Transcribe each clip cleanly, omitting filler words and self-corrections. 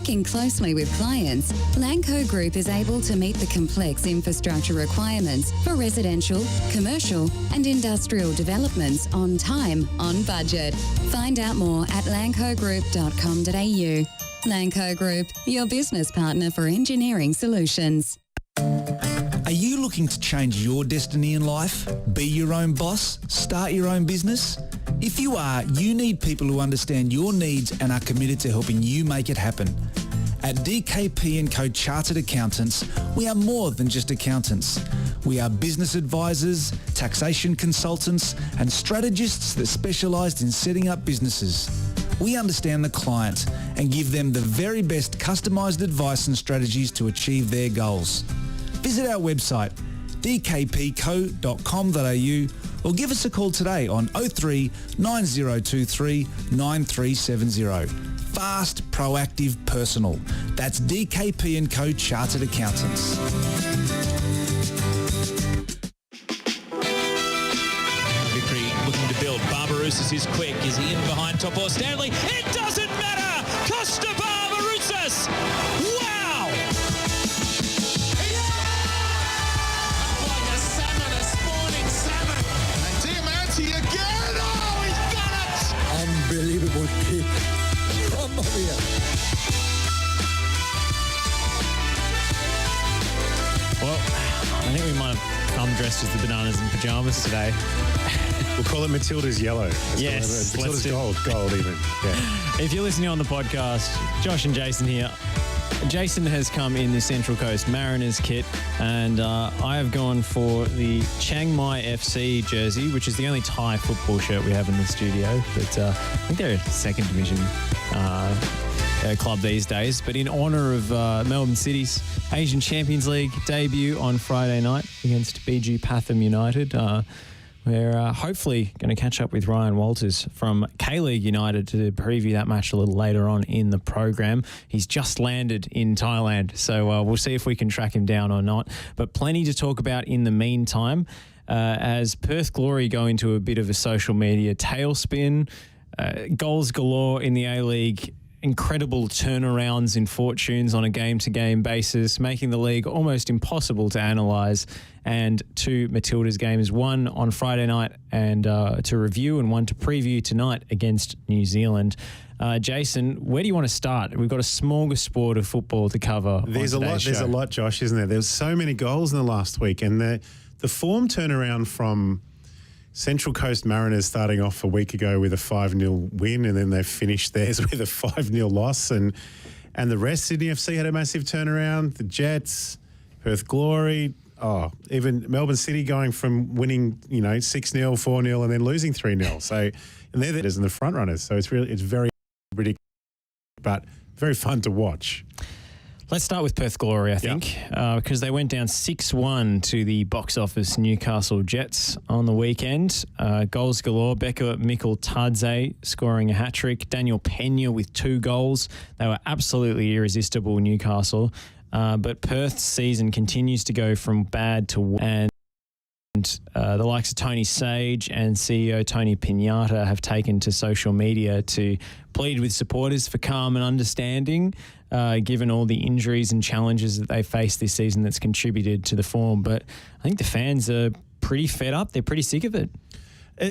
Working closely with clients, Lanco Group is able to meet the complex infrastructure requirements for residential, commercial and industrial developments on time, on budget. Find out more at lancogroup.com.au. Lanco Group, your business partner for engineering solutions. Are you looking to change your destiny in life? Be your own boss? Start your own business? If you are, you need people who understand your needs and are committed to helping you make it happen. At DKP & Co Chartered Accountants, we are more than just accountants. We are business advisors, taxation consultants and strategists that specialise in setting up businesses. We understand the client and give them the very best customised advice and strategies to achieve their goals. Visit our website dkpco.com.au or give us a call today on 03 9023 9370. Fast, proactive, personal. That's DKP & Co Chartered Accountants. Victory looking to build. Barbarouses is quick. Is he in behind Topo Stanley? It doesn't matter! Costa Barbarouses! Wow! Like a salmon, a spawning salmon. And Diamante again! Oh, he's done it! Unbelievable kick from Maria. Well, I think we might have come dressed as the bananas in pyjamas today. We'll call it Matildas yellow. Yes, Matildas gold even. Yeah. If you're listening on the podcast, Josh and Jason here. Jason has come in the Central Coast Mariners kit, and I have gone for the Chiang Mai FC jersey, which is the only Thai football shirt we have in the studio. But I think they're a second division club these days. But in honour of Melbourne City's Asian Champions League debut on Friday night against BG Pathum United, we're hopefully going to catch up with Ryan Walters from K-League United to preview that match a little later on in the program. He's just landed in Thailand, so we'll see if we can track him down or not. But plenty to talk about in the meantime. As Perth Glory go into a bit of a social media tailspin, goals galore in the A-League, incredible turnarounds in fortunes on a game-to-game basis, making the league almost impossible to analyse. And two Matildas games, one on Friday night and to review, and one to preview tonight against New Zealand. Jason, where do you want to start? We've got a smorgasbord of football to cover. There's a lot, Josh, isn't there? There's so many goals in the last week, and the form turnaround from Central Coast Mariners starting off a week ago with a 5-0 win, and then they finished theirs with a 5-0 loss, and the rest. Sydney FC had a massive turnaround. The Jets, Perth Glory, even Melbourne City going from winning 6-0, 4-0, and then losing 3-0. So, and they're in the front runners. So it's very ridiculous, but very fun to watch. Let's start with Perth Glory, I think, because they went down 6-1 to the box office Newcastle Jets on the weekend. Goals galore. Becca Mikkel-Tadze scoring a hat-trick. Daniel Pena with 2 goals. They were absolutely irresistible, Newcastle. But Perth's season continues to go from bad to worse. And the likes of Tony Sage and CEO Tony Pignata have taken to social media to plead with supporters for calm and understanding, given all the injuries and challenges that they faced this season that's contributed to the form. But I think the fans are pretty fed up. They're pretty sick of it.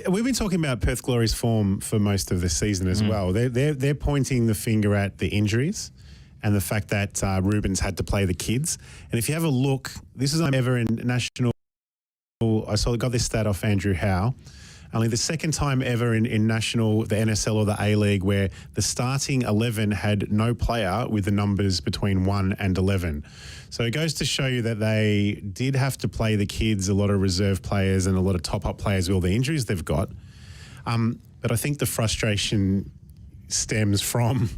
We've been talking about Perth Glory's form for most of the season as well. They're pointing the finger at the injuries and the fact that Rubens had to play the kids. And if you have a look, this is ever in national. I got this stat off Andrew Howe. Only the second time ever in national, the NSL or the A-League, where the starting 11 had no player with the numbers between 1 and 11. So it goes to show you that they did have to play the kids, a lot of reserve players and a lot of top-up players with all the injuries they've got. But I think the frustration stems from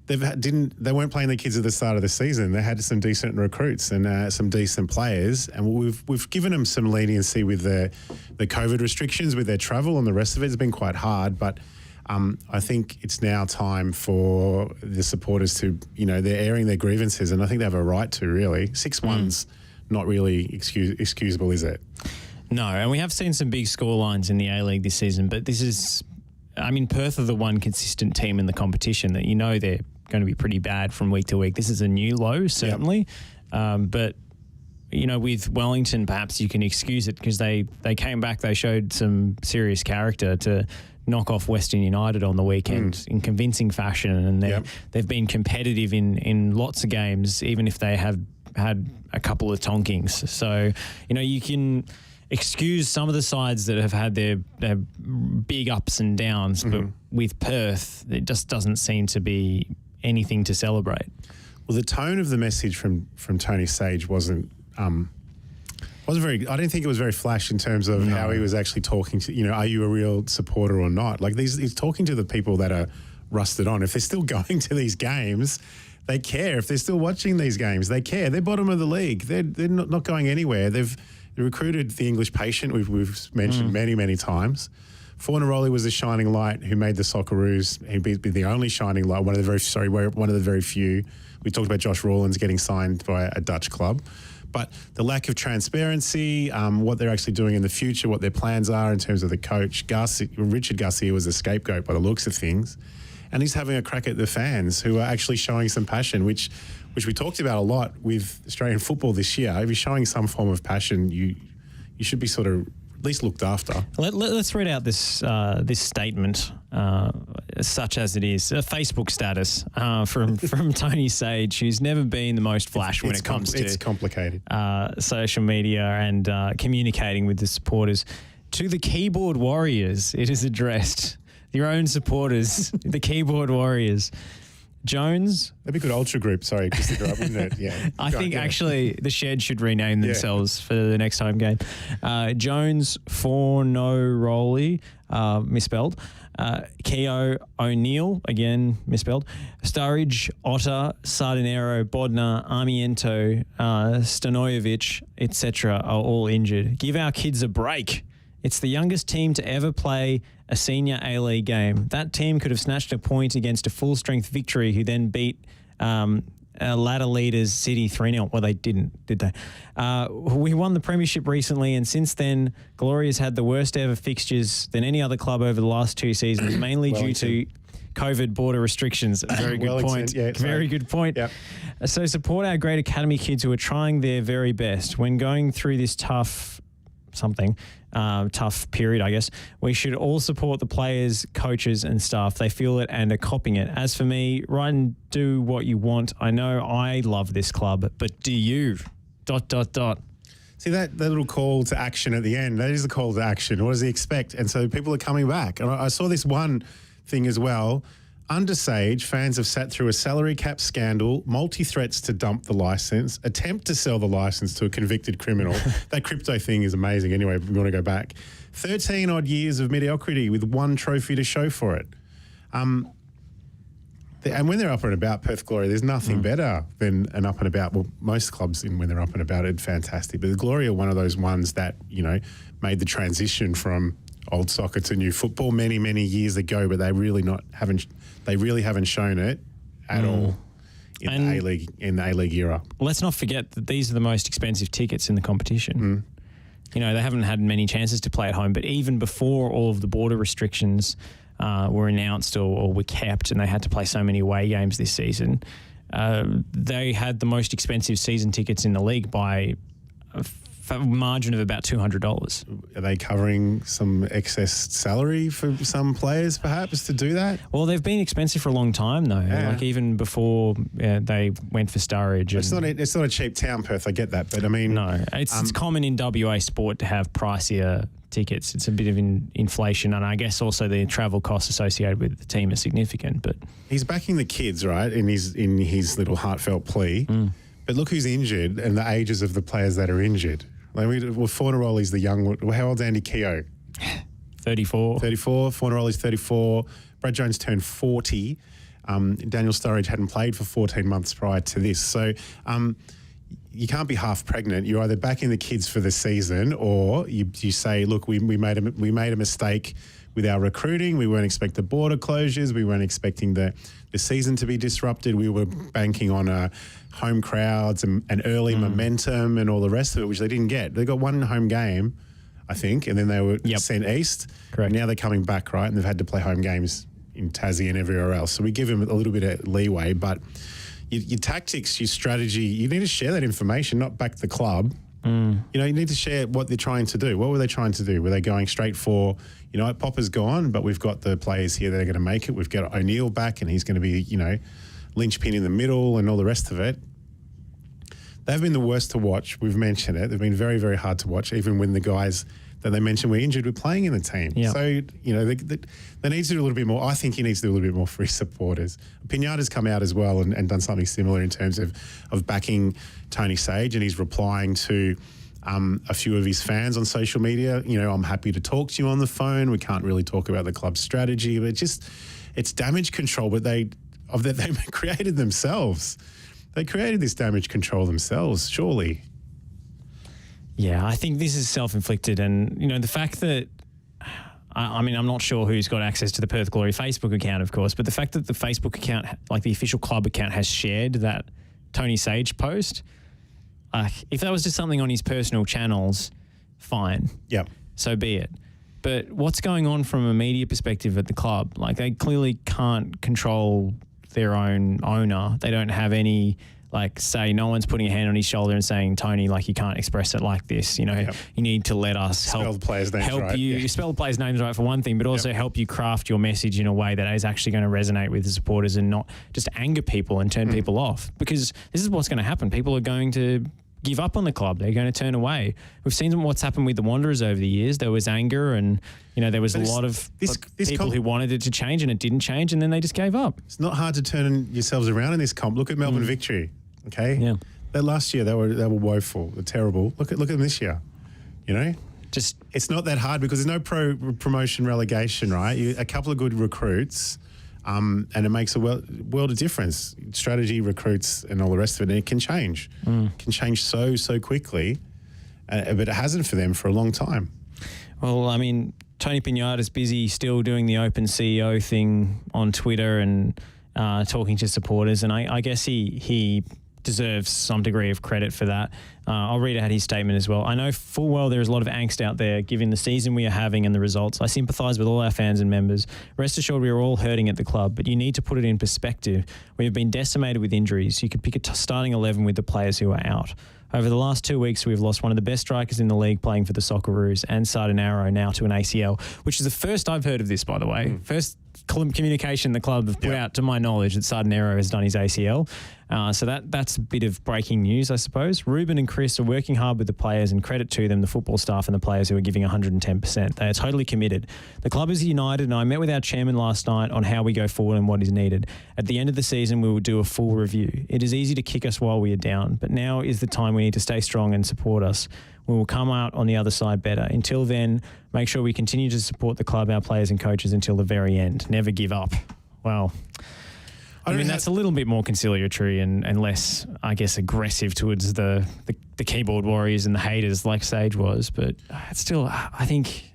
they weren't playing the kids at the start of the season. They had some decent recruits and some decent players, and we've given them some leniency with the COVID restrictions with their travel, and the rest of it has been quite hard. But I think it's now time for the supporters to, they're airing their grievances, and I think they have a right to, really. 6-1's not really excusable, is it? No, and we have seen some big scorelines in the A-League this season, but this is, Perth are the one consistent team in the competition that they're going to be pretty bad from week to week. This is a new low, certainly. But, with Wellington, perhaps you can excuse it because they came back, they showed some serious character to knock off Western United on the weekend in convincing fashion, and they've been competitive in lots of games, even if they have had a couple of tonkings. So, you can excuse some of the sides that have had their big ups and downs, but with Perth, it just doesn't seem to be anything to celebrate. Well, the tone of the message from Tony Sage wasn't very. I don't think it was very flash in terms of how he was actually talking to. Are you a real supporter or not? Like he's talking to the people that are rusted on. If they're still going to these games, they care. If they're still watching these games, they care. They're bottom of the league. They're not going anywhere. They've recruited the English patient. We've mentioned many times. Fornaroli was a shining light who made the Socceroos. He'd be the only shining light. One of the very few. We talked about Josh Rawlins getting signed by a Dutch club. But the lack of transparency, what they're actually doing in the future, what their plans are in terms of the coach. Richard Garcia was a scapegoat by the looks of things. And he's having a crack at the fans who are actually showing some passion, which we talked about a lot with Australian football this year. If you're showing some form of passion, you should be sort of at least looked after. Let's read out this statement, such as it is, a Facebook status from Tony Sage, who's never been the most flash when it comes to... It's complicated. Social media and communicating with the supporters. To the keyboard warriors, it is addressed. Your own supporters, the keyboard warriors. Jones. That'd be a good ultra group. Sorry, just to interrupt, wouldn't it? Yeah. I think actually the Shed should rename themselves for the next home game. Jones, Fornaroli, misspelled. Keogh, O'Neill, again misspelled. Sturridge, Otter, Sardinero, Bodnar, Armiento, Stanojevic, etc. are all injured. Give our kids a break. It's the youngest team to ever play a senior A-League game. That team could have snatched a point against a full-strength Victory, who then beat ladder leaders City 3-0. Well, they didn't, did they? We won the premiership recently, and since then, Glory has had the worst ever fixtures than any other club over the last 2 seasons, mainly due to COVID border restrictions. Very good point. Yeah, very good point. Yep. So support our great academy kids who are trying their very best. When going through this tough period, I guess, we should all support the players, coaches and staff. They feel it and are copying it. As for me, write and do what you want. I know I love this club, but do you? ... See, that little call to action at the end, that is the call to action. What does he expect? And so people are coming back. And I saw this one thing as well. Under Sage, fans have sat through a salary cap scandal, multi-threats to dump the licence, attempt to sell the licence to a convicted criminal. That crypto thing is amazing. Anyway, if we want to go back. 13 odd years of mediocrity with one trophy to show for it. And when they're up and about, Perth Glory, there's nothing better than an up and about. Well, most clubs, when they're up and about, are fantastic. But the Glory are one of those ones that, made the transition from old soccer to new football many, many years ago, but they really haven't shown it at all in the A-League era. Let's not forget that these are the most expensive tickets in the competition. They haven't had many chances to play at home, but even before all of the border restrictions were announced or were kept and they had to play so many away games this season, they had the most expensive season tickets in the league by a margin of about $200. Are they covering some excess salary for some players perhaps to do that? Well, they've been expensive for a long time though. Yeah. Like even before they went for Sturridge. It's not a cheap town, Perth. I get that, but I mean, no, it's common in WA sport to have pricier tickets. It's a bit of inflation, and I guess also the travel costs associated with the team are significant. But he's backing the kids, right? In his little heartfelt plea. But look who's injured and the ages of the players that are injured. Fornaroli's the young one. How old's Andy Keogh? 34. Fornaroli's 34. Brad Jones turned 40. Daniel Sturridge hadn't played for 14 months prior to this. So you can't be half pregnant. You're either backing the kids for the season or you say, look, we made a mistake with our recruiting. We weren't expecting the border closures. We weren't expecting the season to be disrupted. We were banking on home crowds and early momentum and all the rest of it, which they didn't get. They got one home game, I think, and then they were sent east. Correct. Now they're coming back, right? And they've had to play home games, in Tassie and everywhere else. So we give him a little bit of leeway, but your tactics, your strategy, you need to share that information, not back the club. You know, you need to share what they're trying to do. What were they trying to do? Were they going straight for, you know, Popper's gone, but we've got the players here that are going to make it. We've got O'Neill back and he's going to be, you know, linchpin in the middle and all the rest of it. They've been the worst to watch. We've mentioned it. They've been very, very hard to watch, even when the guys that they mentioned were injured were playing in the team. Yeah. So, you know, they need to do a little bit more. I think he needs to do a little bit more for his supporters. Pinata's come out as well and done something similar in terms of backing Tony Sage, and he's replying to a few of his fans on social media. You know, I'm happy to talk to you on the phone. We can't really talk about the club's strategy, but it's damage control, but they created themselves. They created this damage control themselves, surely. Yeah, I think this is self-inflicted. And, you know, the fact that, I mean, I'm not sure who's got access to the Perth Glory Facebook account, of course, but the fact that the Facebook account, like the official club account, has shared that Tony Sage post, if that was just something on his personal channels, fine. Yep. So be it. But what's going on from a media perspective at the club? Like, they clearly can't control their own owner. They don't have any, like, say, no one's putting a hand on his shoulder and saying, Tony, like, you can't express it like this. You know, you need to let us Spell the players' names help right. you. Yeah. You spell the players' names right for one thing, but also help you craft your message in a way that is actually going to resonate with the supporters and not just anger people and turn people off. Because this is what's going to happen. People are going to give up on the club. They're going to turn away. We've seen what's happened with the Wanderers over the years. There was anger and, you know, there was a lot of people who wanted it to change and it didn't change, and then they just gave up. It's not hard to turn yourselves around in this comp. Look at Melbourne Victory, okay? Yeah. That last year, they were woeful. They're terrible. Look at them this year, you know? It's not that hard because there's no promotion relegation, right? A couple of good recruits, and it makes a world of difference. Strategy, recruits, and all the rest of it, and it can change. It can change so quickly, but it hasn't for them for a long time. Well, I mean, Tony Pinata's busy still doing the open CEO thing on Twitter and talking to supporters, and I guess he deserves some degree of credit for that. I'll read out his statement as well. I know full well there is a lot of angst out there given the season we are having and the results. I sympathise with all our fans and members. Rest assured we are all hurting at the club, but you need to put it in perspective. We have been decimated with injuries. You could pick a starting 11 with the players who are out. Over the last 2 weeks, we've lost one of the best strikers in the league playing for the Socceroos and Sardinero now to an ACL, which is the first I've heard of this, by the way. First communication the club have put out, to my knowledge, that Sardinero has done his ACL. So that's a bit of breaking news, I suppose. Ruben and Chris are working hard with the players, and credit to them, the football staff and the players who are giving 110%. They are totally committed. The club is united, and I met with our chairman last night on how we go forward and what is needed. At the end of the season, we will do a full review. It is easy to kick us while we are down, but now is the time we need to stay strong and support us. We will come out on the other side better. Until then, make sure we continue to support the club, our players and coaches until the very end. Never give up. Well, I mean, that's a little bit more conciliatory and less, I guess, aggressive towards the keyboard warriors and the haters like Sage was. But it's still, I think,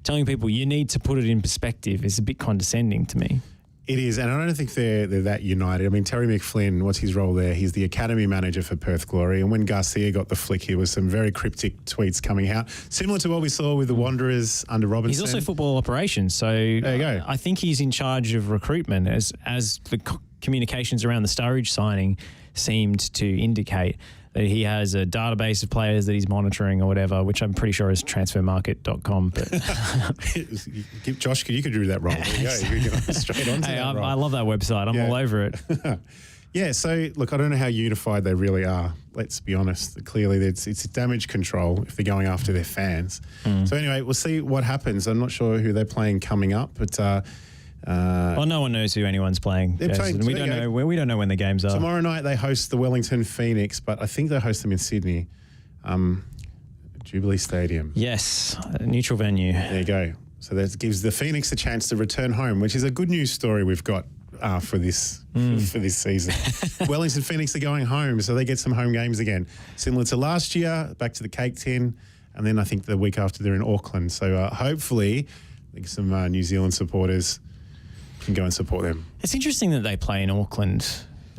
telling people you need to put it in perspective is a bit condescending to me. It is, and I don't think they're that united. I mean, Terry McFlynn, what's his role there? He's the academy manager for Perth Glory, and when Garcia got the flick, there was some very cryptic tweets coming out, similar to what we saw with the Wanderers under Robinson. He's also football operations, so there you go. I think he's in charge of recruitment, as the communications around the Sturridge signing seemed to indicate. That he has a database of players that he's monitoring or whatever, which I'm pretty sure is transfermarket.com. But Josh, you could do that role. There you go. You can go straight on to that role. I love that website. I'm all over it. Yeah, so look, I don't know how unified they really are. Let's be honest. Clearly, it's damage control if they're going after their fans. So anyway, we'll see what happens. I'm not sure who they're playing coming up, but well, no one knows who anyone's playing. We don't know when the games are. Tomorrow night they host the Wellington Phoenix, but I think they host them in Sydney, Jubilee Stadium. Yes, a neutral venue. There you go. So that gives the Phoenix a chance to return home, which is a good news story we've got for this season. Wellington Phoenix are going home, so they get some home games again, similar to last year. Back to the Cake Tin, and then I think the week after they're in Auckland. So hopefully, some New Zealand supporters can go and support them. It's interesting that they play in Auckland.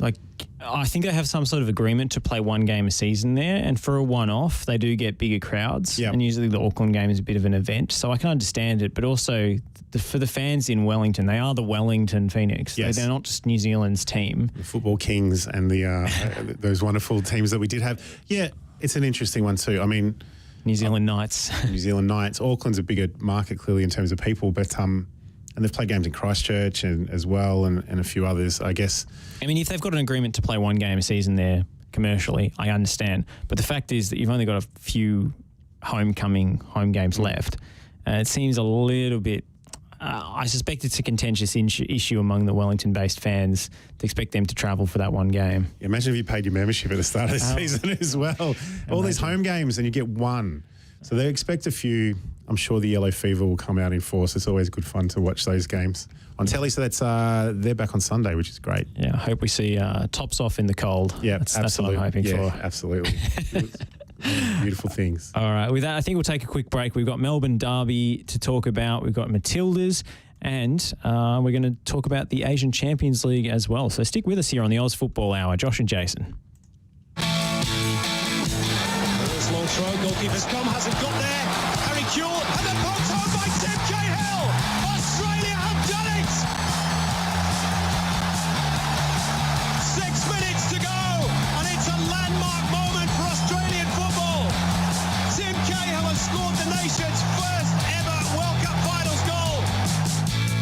Like, I think they have some sort of agreement to play one game a season there, and for a one-off, they do get bigger crowds. Yep. And usually the Auckland game is a bit of an event, so I can understand it. But also for the fans in Wellington, they are the Wellington Phoenix. Yes. They're not just New Zealand's team. The Football Kings and the those wonderful teams that we did have. Yeah, it's an interesting one too. I mean, New Zealand Knights. New Zealand Knights. Auckland's a bigger market clearly in terms of people, but and they've played games in Christchurch and as well, and a few others, I guess. I mean, if they've got an agreement to play one game a season there commercially, I understand. But the fact is that you've only got a few home games left. It seems a little bit... I suspect it's a contentious issue among the Wellington-based fans to expect them to travel for that one game. Imagine if you paid your membership at the start of the season as well. All these home games and you get one. So they expect a few. I'm sure the yellow fever will come out in force. It's always good fun to watch those games on telly. So that's they're back on Sunday, which is great. Yeah, I hope we see tops off in the cold. Yeah, that's what I'm hoping for. Absolutely. Beautiful things. All right, with that, I think we'll take a quick break. We've got Melbourne Derby to talk about. We've got Matildas, and we're going to talk about the Asian Champions League as well. So stick with us here on the Oz Football Hour. Josh and Jason. Long throw, goalkeeper's come, hasn't got there. Harry Kewell, and then poked home by Tim Cahill. Australia have done it. 6 minutes to go, and it's a landmark moment for Australian football. Tim Cahill has scored the nation's first ever World Cup Finals goal.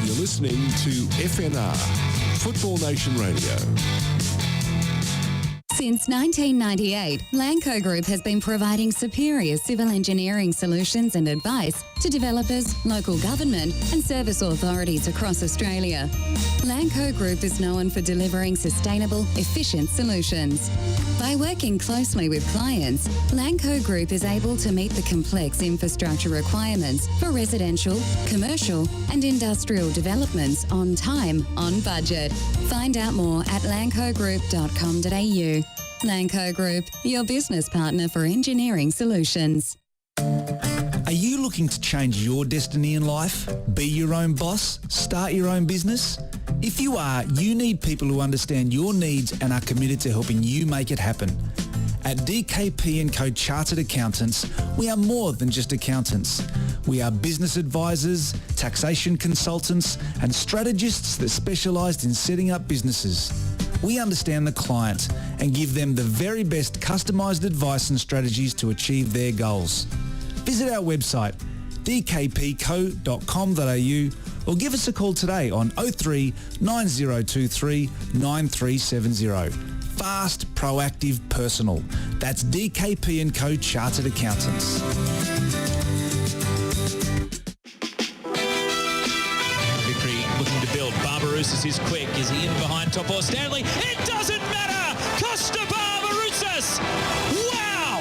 You're listening to FNR, Football Nation Radio. Since 1998, Lanco Group has been providing superior civil engineering solutions and advice to developers, local government and service authorities across Australia. Lanco Group is known for delivering sustainable, efficient solutions. By working closely with clients, Lanco Group is able to meet the complex infrastructure requirements for residential, commercial and industrial developments on time, on budget. Find out more at lancogroup.com.au. Lanco Group, your business partner for engineering solutions. Are you looking to change your destiny in life? Be your own boss? Start your own business? If you are, you need people who understand your needs and are committed to helping you make it happen. At DKP & Co Chartered Accountants, we are more than just accountants. We are business advisors, taxation consultants and strategists that specialise in setting up businesses. We understand the client and give them the very best customised advice and strategies to achieve their goals. Visit our website dkpco.com.au or give us a call today on 03 9023 9370. Fast, proactive, personal. That's DKP & Co Chartered Accountants. Vickery looking to build. Barbarouses is quick. Is he in behind top or Stanley? It doesn't matter! Costa Barbarouses! Wow!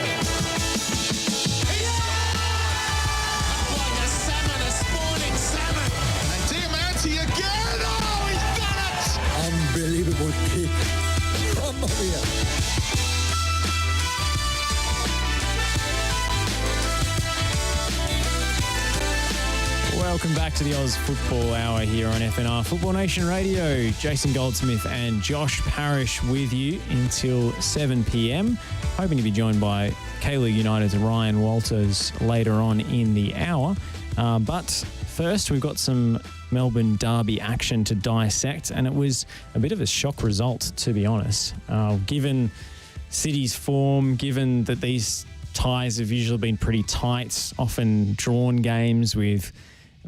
Like a salmon, a spawning salmon. And Diamante again. Oh, he's done it. Unbelievable kick. Come on here. Welcome back to the Oz Football Hour here on FNR Football Nation Radio. Jason Goldsmith and Josh Parrish with you until 7 p.m. Hoping to be joined by K-League United's Ryan Walters later on in the hour. But first, we've got some Melbourne Derby action to dissect, and it was a bit of a shock result, to be honest. Given City's form, given that these ties have usually been pretty tight, often drawn games with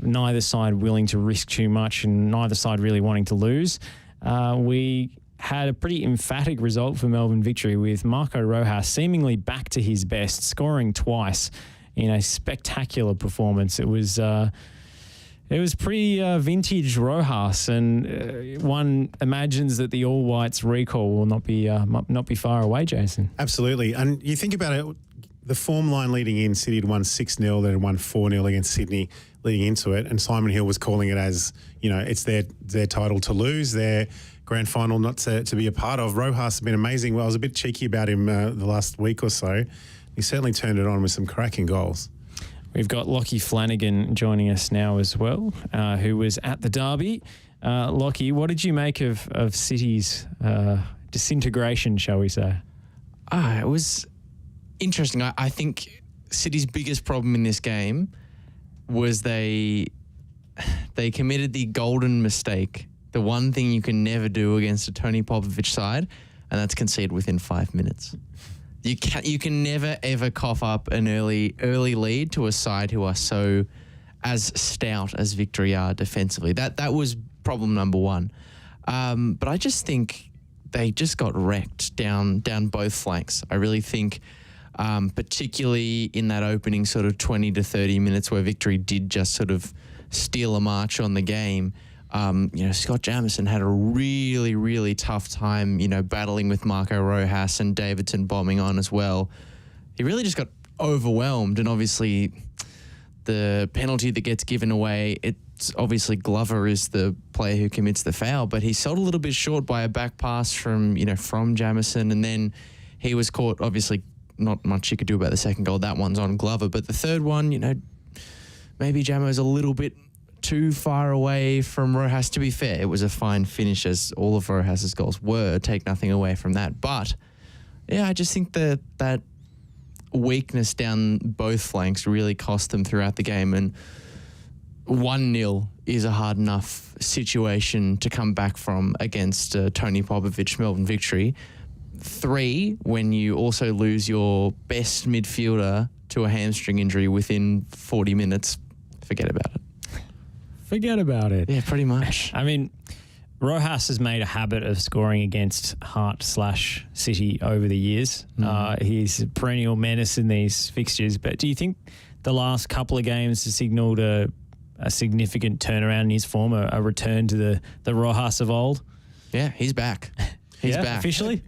neither side willing to risk too much and neither side really wanting to lose. We had a pretty emphatic result for Melbourne Victory with Marco Rojas seemingly back to his best, scoring twice in a spectacular performance. It was pretty vintage Rojas, and one imagines that the All Whites recall will not be far away, Jason. Absolutely. And you think about it, the form line leading in, City had won 6-0, then won 4-0 against Sydney leading into it, and Simon Hill was calling it as, it's their title to lose, their grand final not to be a part of. Rojas has been amazing. Well, I was a bit cheeky about him the last week or so. He certainly turned it on with some cracking goals. We've got Lockie Flanagan joining us now as well, who was at the Derby. Lockie, what did you make of City's disintegration, shall we say? It was interesting. I think City's biggest problem in this game was they committed the golden mistake, the one thing you can never do against a Tony Popovich side, and that's concede within 5 minutes. You can never ever cough up an early lead to a side who are so as stout as Victory are defensively. That was problem number one. But I just think they just got wrecked down both flanks. I really think, particularly in that opening sort of 20 to 30 minutes where Victory did just sort of steal a march on the game. Scott Jamieson had a really, really tough time, battling with Marco Rojas and Davidson bombing on as well. He really just got overwhelmed, and obviously the penalty that gets given away, it's obviously Glover is the player who commits the foul, but he sold a little bit short by a back pass from Jamieson, and then he was caught. Obviously, not much you could do about the second goal. That one's on Glover, but the third one, maybe Jamo's a little bit too far away from Rojas. To be fair, it was a fine finish, as all of Rojas's goals were. Take nothing away from that, but yeah, I just think that weakness down both flanks really cost them throughout the game, and 1-0 is a hard enough situation to come back from against Tony Popovich Melbourne Victory. 3, when you also lose your best midfielder to a hamstring injury within 40 minutes, forget about it. Forget about it. Yeah, pretty much. I mean, Rojas has made a habit of scoring against Heart/City over the years. He's a perennial menace in these fixtures. But do you think the last couple of games has signalled a significant turnaround in his form, a return to the Rojas of old? Yeah, he's back. He's back. Officially?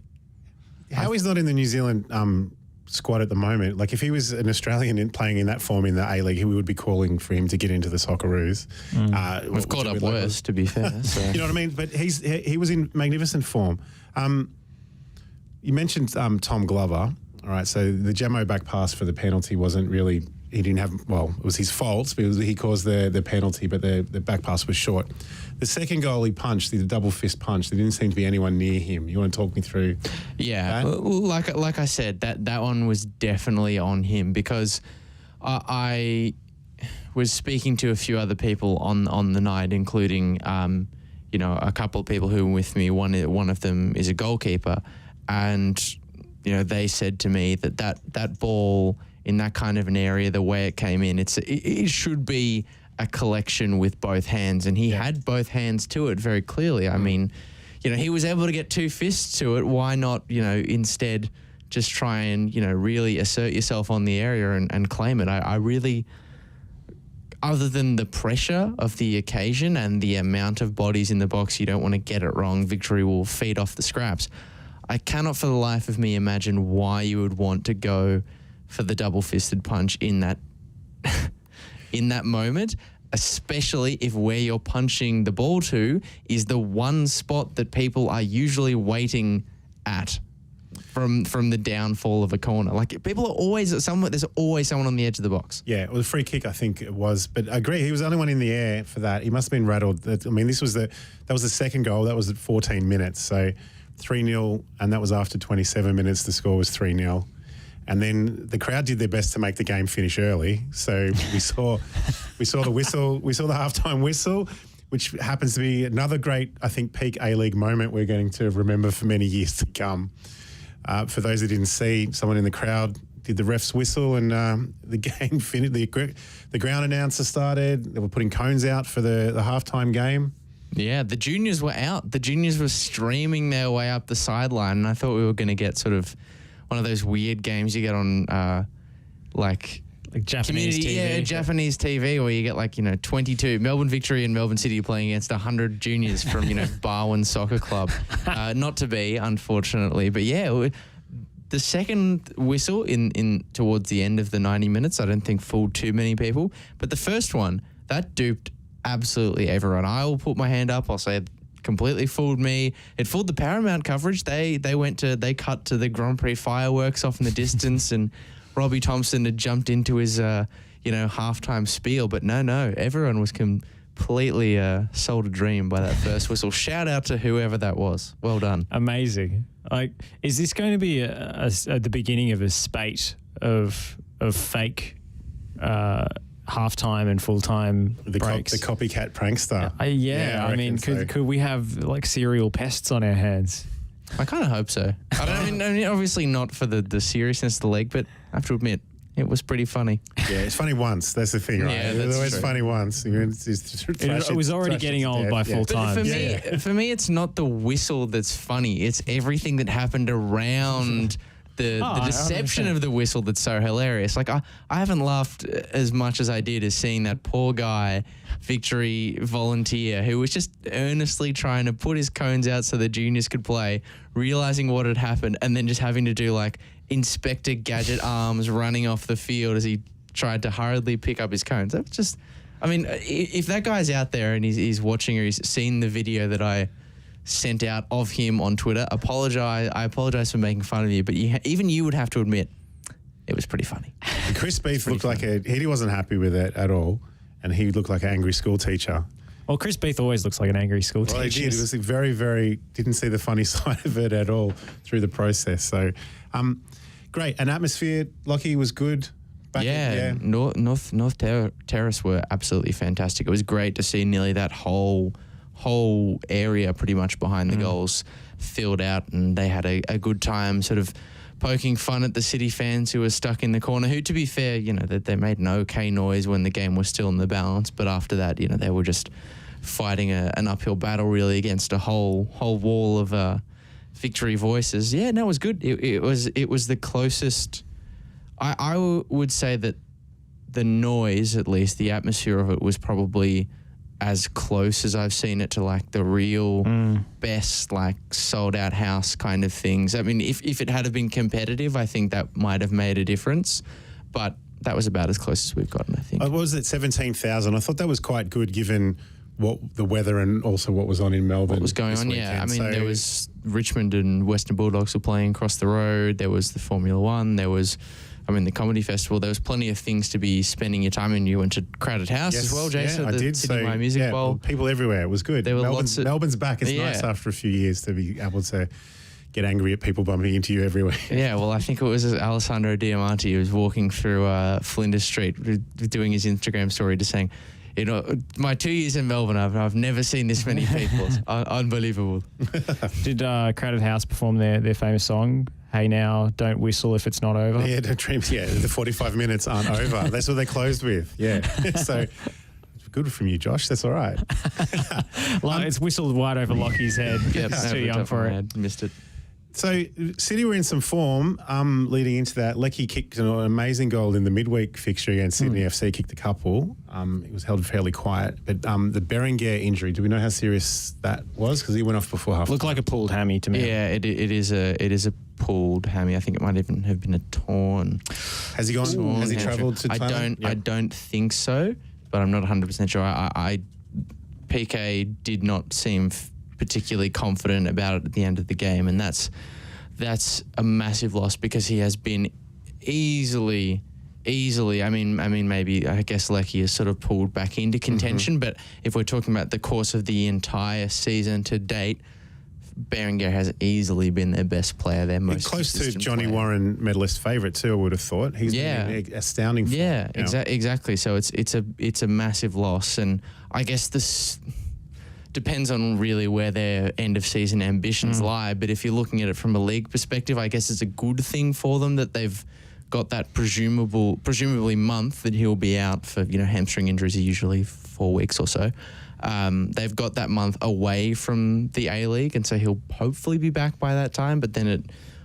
How he's not in the New Zealand squad at the moment. Like, if he was an Australian playing in that form in the A-League, we would be calling for him to get into the Socceroos. We've caught up worse, to be fair. So. You know what I mean? But he was in magnificent form. You mentioned Tom Glover. All right, so the Jamo back pass for the penalty wasn't really... He didn't have... Well, it was his fault because he caused the penalty, but the back pass was short. The second goal he punched, the double fist punch, there didn't seem to be anyone near him. You want to talk me through that? Like I said, that one was definitely on him, because I was speaking to a few other people on the night, including a couple of people who were with me. One of them is a goalkeeper, and they said to me that ball in that kind of an area, the way it came in, it should be a collection with both hands, and he had both hands to it very clearly. I mean, he was able to get 2 fists to it. Why not, instead just try and, really assert yourself on the area and claim it? I really, other than the pressure of the occasion and the amount of bodies in the box, you don't want to get it wrong. Victory will feed off the scraps. I cannot for the life of me imagine why you would want to go for the double-fisted punch in that in that moment, especially if where you're punching the ball to is the one spot that people are usually waiting at from the downfall of a corner. Like, people are always there's always someone on the edge of the box. Yeah, well, the free kick, I think it was. But I agree, he was the only one in the air for that. He must have been rattled. I mean, that was the second goal. That was at 14 minutes. So 3-0, and that was after 27 minutes. The score was 3-0. And then the crowd did their best to make the game finish early. So we saw the whistle, we saw the halftime whistle, which happens to be another great, I think, peak A-League moment we're going to remember for many years to come. For those that didn't see, someone in the crowd did the ref's whistle, and the game finished. The ground announcer started. They were putting cones out for the halftime game. Yeah, the juniors were out. The juniors were streaming their way up the sideline, and I thought we were going to get sort of one of those weird games you get on like Japanese TV. Yeah, Japanese TV, where you get 22 Melbourne Victory and Melbourne City playing against 100 juniors from Barwon Soccer Club. Not to be, unfortunately, but yeah, the second whistle in towards the end of the 90 minutes, I don't think fooled too many people, but the first one that duped absolutely everyone. I will put my hand up. I'll say it completely fooled me. It fooled the Paramount coverage. They cut to the Grand Prix fireworks off in the distance, and Robbie Thompson had jumped into his halftime spiel. But no, everyone was completely sold a dream by that first whistle. Shout out to whoever that was. Well done. Amazing. Like, is this going to be the beginning of a spate of fake halftime and full-time breaks? The copycat prankster. Yeah, I mean, could we have like serial pests on our hands? I kind of hope so. I mean, obviously not for the seriousness of the league, but I have to admit, it was pretty funny. Yeah, it's funny once. That's the thing, right? Yeah, It's always true. funny once. It was already getting old by full time. But for me, it's not the whistle that's funny. It's everything that happened around the deception of the whistle that's so hilarious. Like, I haven't laughed as much as I did as seeing that poor guy, Victory volunteer, who was just earnestly trying to put his cones out so the juniors could play, realizing what had happened, and then just having to do like Inspector Gadget arms running off the field as he tried to hurriedly pick up his cones. That was just, I mean, if that guy's out there and he's watching or he's seen the video that I sent out of him on Twitter, I apologize for making fun of you, but even you would have to admit it was pretty funny. And Chris Beath looked like he wasn't happy with it at all, and he looked like an angry school teacher. Well, Chris Beath always looks like an angry school teacher. Well, he did. It was very, very, didn't see the funny side of it at all through the process. So, great. And atmosphere, Lockie, was good. North Terrace were absolutely fantastic. It was great to see nearly that whole area pretty much behind the goals filled out, and they had a good time sort of poking fun at the City fans who were stuck in the corner, who, to be fair, that they made an okay noise when the game was still in the balance, but after that, they were just fighting an uphill battle really against a whole wall of Victory voices. Yeah, no, it was good. It was the closest. I would say that the noise, at least the atmosphere of it, was probably as close as I've seen it to like the real best, like sold out house kind of things. I mean, if it had been competitive, I think that might have made a difference, but that was about as close as we've gotten, I think. What was it, 17,000? I thought that was quite good given what the weather and also what was on in Melbourne. What was going on, yeah. I mean, there was Richmond and Western Bulldogs were playing across the road. There was the Formula One. There was, the Comedy Festival. There was plenty of things to be spending your time in. You went to Crowded House as well, Jason. Yeah, I did. Sydney My Music Bowl. People everywhere. It was good. There were Melbourne's back. It's nice after a few years to be able to get angry at people bumping into you everywhere. Yeah, well, I think it was Alessandro Diamanti who was walking through Flinders Street doing his Instagram story just saying, my 2 years in Melbourne, I've never seen this many people. Unbelievable. Did Crowded House perform their famous song, Hey Now, Don't Whistle If It's Not Over? Yeah, don't dream. Yeah, the 45 minutes aren't over. That's what they closed with. Yeah. So good from you, Josh. That's all right. It's whistled wide over Lockie's head. Yep, It's too young for it. Missed it. So City were in some form leading into that. Lecky kicked an amazing goal in the midweek fixture against Sydney FC, kicked a couple. It was held fairly quiet. But the Berenguer injury, do we know how serious that was? Because he went off before half. Looked like a pulled hammy to me. Yeah, it is a pulled hammy. I think it might even have been a torn. Has he gone? Has he travelled to Thailand? I don't think so, but I'm not 100% sure. PK did not seem particularly confident about it at the end of the game, and that's a massive loss because he has been easily. I mean, maybe I guess Lecky is sort of pulled back into contention, but if we're talking about the course of the entire season to date, Berenguer has easily been their best player, their most close to consistent Johnny player. Warren medalist favourite too. I would have thought he's been in astounding form. Yeah, exactly. So it's a massive loss, and I guess this depends on really where their end of season ambitions lie. But if you're looking at it from a league perspective, I guess it's a good thing for them that they've got that presumably month that he'll be out for. Hamstring injuries are usually 4 weeks or so. They've got that month away from the A-League, and so he'll hopefully be back by that time. But then it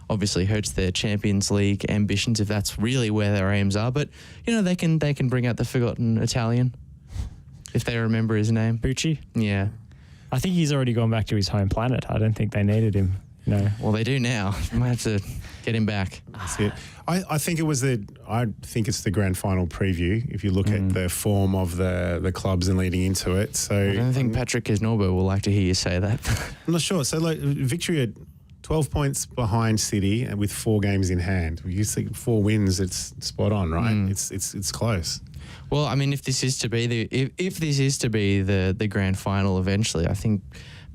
obviously hurts their Champions League ambitions if that's really where their aims are. But they can bring out the forgotten Italian if they remember his name. Pucci? Yeah. I think he's already gone back to his home planet. I don't think they needed him. No. Well, they do now. Might have to get him back. That's it. I think it's the grand final preview. If you look at the form of the clubs and leading into it, so I don't think Patrick Kisnorbo will like to hear you say that. I'm not sure. So Victory at 12 points behind City and with 4 games in hand. You think 4 wins, it's spot on, right? It's close. Well, I mean, if this is to be the grand final eventually, I think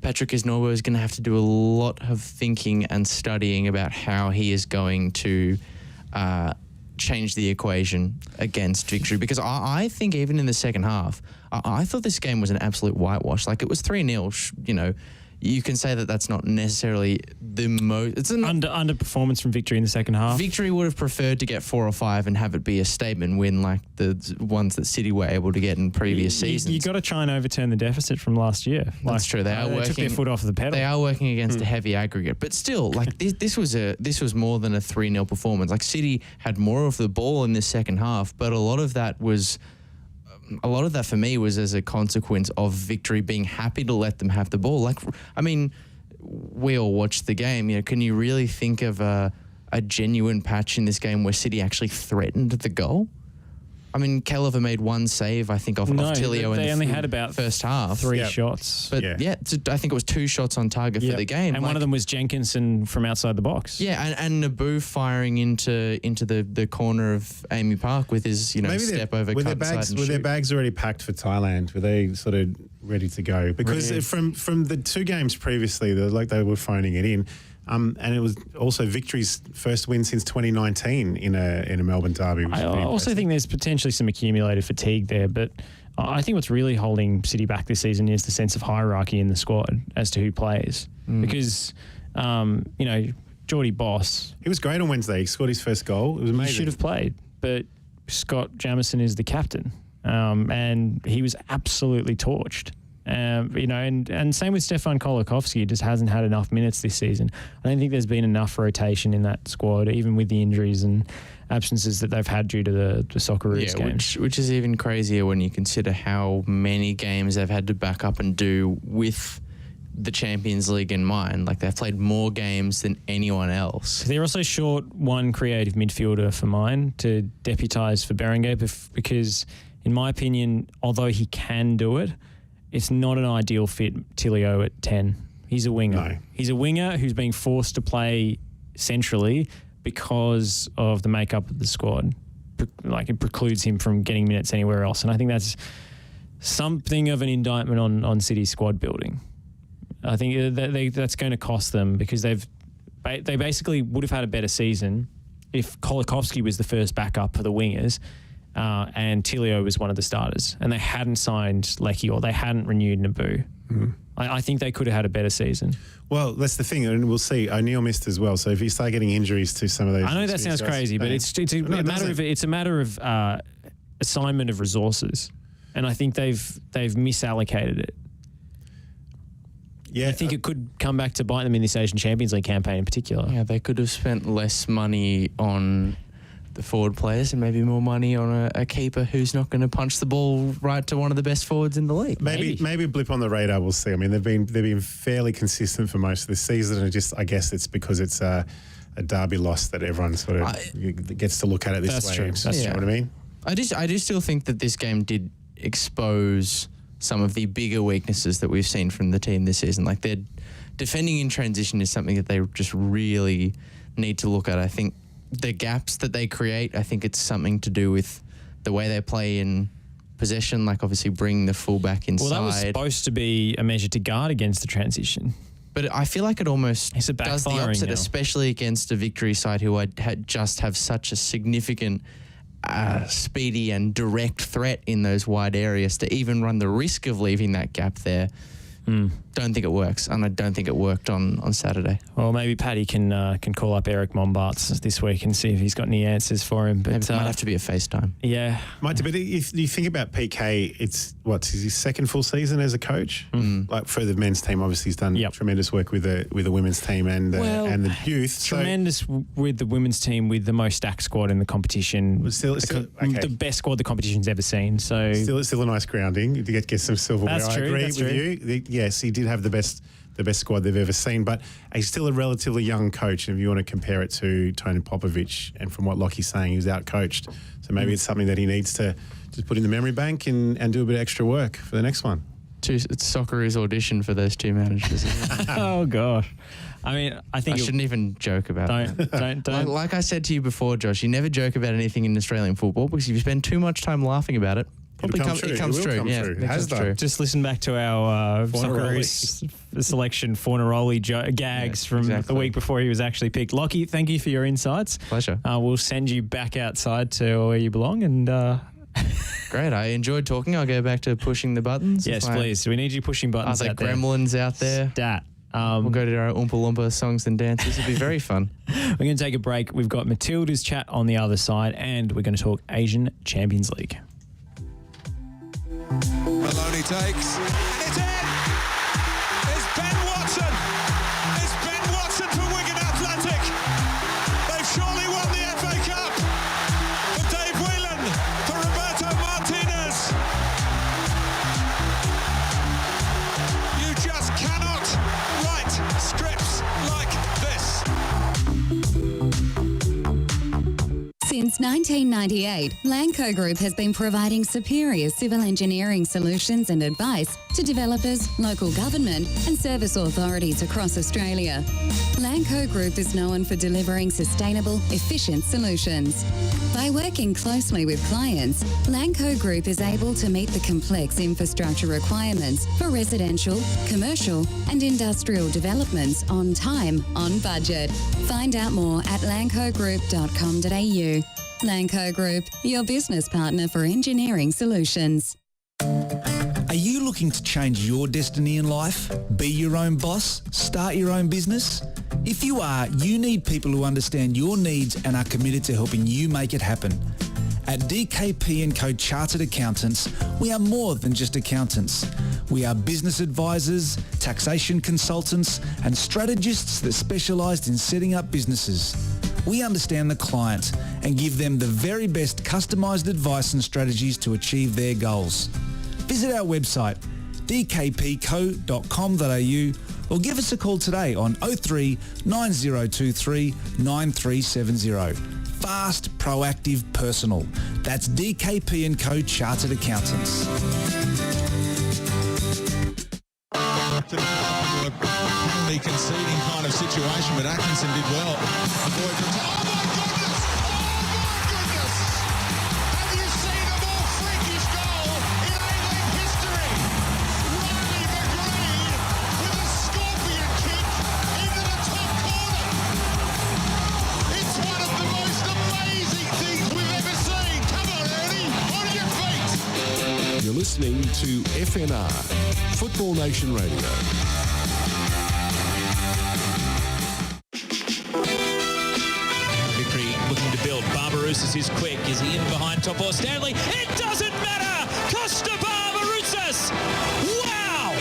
Patrick Isnorbo is going to have to do a lot of thinking and studying about how he is going to change the equation against Victory, because I think even in the second half, I thought this game was an absolute whitewash. Like, it was 3-0, you know. You can say that that's not necessarily the most... It's an underperformance from Victory in the second half. Victory would have preferred to get 4 or 5 and have it be a statement win like the ones that City were able to get in previous seasons. You got to try and overturn the deficit from last year. That's true. They are working. They took their foot off the pedal. They are working against a heavy aggregate, but still, like this was more than a 3-0 performance. Like, City had more of the ball in the second half, but a lot of that for me was as a consequence of Victory being happy to let them have the ball. Like, I mean, we all watched the game. You know, can you really think of a genuine patch in this game where City actually threatened the goal? I mean, Kelleher made one save, I think, off Tilio in they the only had about first half. 3 shots. But I think it was 2 shots on target for the game. And one of them was Jenkinson from outside the box. Yeah, and Naboo firing into the corner of Amy Park with his, maybe step over cut side and were their shoot. bags already packed for Thailand? Were they sort of ready to go? Because from the 2 games previously, they were phoning it in. And it was also Victory's first win since 2019 in a Melbourne derby. I also think there's potentially some accumulated fatigue there, but I think what's really holding City back this season is the sense of hierarchy in the squad as to who plays. Because, Geordie Boss... He was great on Wednesday. He scored his first goal. It was amazing. He should have played, but Scott Jamieson is the captain, and he was absolutely torched. And same with Stefan Kolikovsky. He just hasn't had enough minutes this season. I don't think there's been enough rotation in that squad, even with the injuries and absences that they've had due to the Socceroos games. Which is even crazier when you consider how many games they've had to back up and do with the Champions League in mind. Like, they've played more games than anyone else. They're also short one creative midfielder for mine to deputise for Berenguer, because, in my opinion, although he can do it, it's not an ideal fit, Tilio at 10. He's a winger. No. He's a winger who's being forced to play centrally because of the makeup of the squad. Like, it precludes him from getting minutes anywhere else. And I think that's something of an indictment on City's squad building. I think that's going to cost them, because they basically would have had a better season if Kolikovsky was the first backup for the wingers, and Tilio was one of the starters, and they hadn't signed Leckie or they hadn't renewed Naboo. I think they could have had a better season. Well, that's the thing, and we'll see. O'Neill missed as well, so if you start getting injuries to some of those... I know that sounds crazy, but it's a matter of assignment of resources, and I think they've misallocated it. Yeah, I think it could come back to bite them in this Asian Champions League campaign in particular. Yeah, they could have spent less money on the forward players and maybe more money on a keeper who's not going to punch the ball right to one of the best forwards in the league. Maybe a blip on the radar. We'll see. I mean, they've been fairly consistent for most of the season, and I guess it's because it's a derby loss that everyone sort of gets to look at it this that's way. True. That's you know what I mean? I do still think that this game did expose some of the bigger weaknesses that we've seen from the team this season. Like, their defending in transition is something that they just really need to look at. I think the gaps that they create, I think it's something to do with the way they play in possession, like obviously bringing the fullback inside. Well, that was supposed to be a measure to guard against the transition. But I feel like it almost does the opposite, now. Especially against a Victory side who just have such a significant speedy and direct threat in those wide areas to even run the risk of leaving that gap there. Don't think it works, and I don't think it worked on Saturday. Well, maybe Paddy can call up Eric Mombarts this week and see if he's got any answers for him. But it might have to be a FaceTime. Yeah. Might be, but if you think about PK, it's his second full season as a coach. Like, for the men's team, obviously he's done tremendous work with the women's team and the youth. Tremendous with the women's team, with the most stacked squad in the competition. The best squad the competition's ever seen. So still a nice grounding to get some silverware. That's I true, agree that's with true. you. Yes, he did have the best squad they've ever seen, but he's still a relatively young coach. And if you want to compare it to Tony Popovic, and from what Lockie's saying, he was out-coached. So maybe it's something that he needs to just put in the memory bank and do a bit of extra work for the next one. It's Socceroos audition for those two managers. Oh, gosh. I mean, I think... I shouldn't even joke about that. Don't. Like I said to you before, Josh, you never joke about anything in Australian football, because if you spend too much time laughing about it, Probably It'll come true. it comes It will true. come Yeah, true. it It has comes done. true. Just listen back to our Fornaroli. Socceroos selection Fornaroli gags Yeah, from exactly. the week before he was actually picked. Lockie, thank you for your insights. Pleasure. We'll send you back outside to where you belong. And Great. I enjoyed talking. I'll go back to pushing the buttons. yes, If I- please. We need you pushing buttons Are there out there. gremlins out there? Stat. We'll go to our Oompa Loompa songs and dances. It'll be very fun. We're going to take a break. We've got Matildas chat on the other side, and we're going to talk Asian Champions League. Maloney takes, and it's in! It's Ben Watson! It's Ben Watson for Wigan Athletic! They've surely won the FA Cup! For Dave Whelan, for Roberto Martinez! You just cannot write scripts like this! Since 1998, Lanco Group has been providing superior civil engineering solutions and advice to developers, local government and service authorities across Australia. Lanco Group is known for delivering sustainable, efficient solutions. By working closely with clients, Lanco Group is able to meet the complex infrastructure requirements for residential, commercial and industrial developments on time, on budget. Find out more at lancogroup.com.au. Lanco Group, your business partner for engineering solutions. Are you looking to change your destiny in life? Be your own boss? Start your own business? If you are, you need people who understand your needs and are committed to helping you make it happen. At DKP & Co Chartered Accountants, we are more than just accountants. We are business advisors, taxation consultants and strategists that specialise in setting up businesses. We understand the client and give them the very best customised advice and strategies to achieve their goals. Visit our website dkpco.com.au or give us a call today on 03 9023 9370. Fast, proactive, personal. That's DKP & Co Chartered Accountants. The conceding kind of situation, but Atkinson did well. Oh my goodness! Have you seen a more freakish goal in A-League history? Riley McGreen with a scorpion kick into the top corner. It's one of the most amazing things we've ever seen. Come on, Ernie, on your feet. You're listening to FNR, Football Nation Radio. Vickery looking to build. Barbarouses is quick. Is he in behind Topo Stanley? It doesn't matter! Costa Barbarouses! Wow!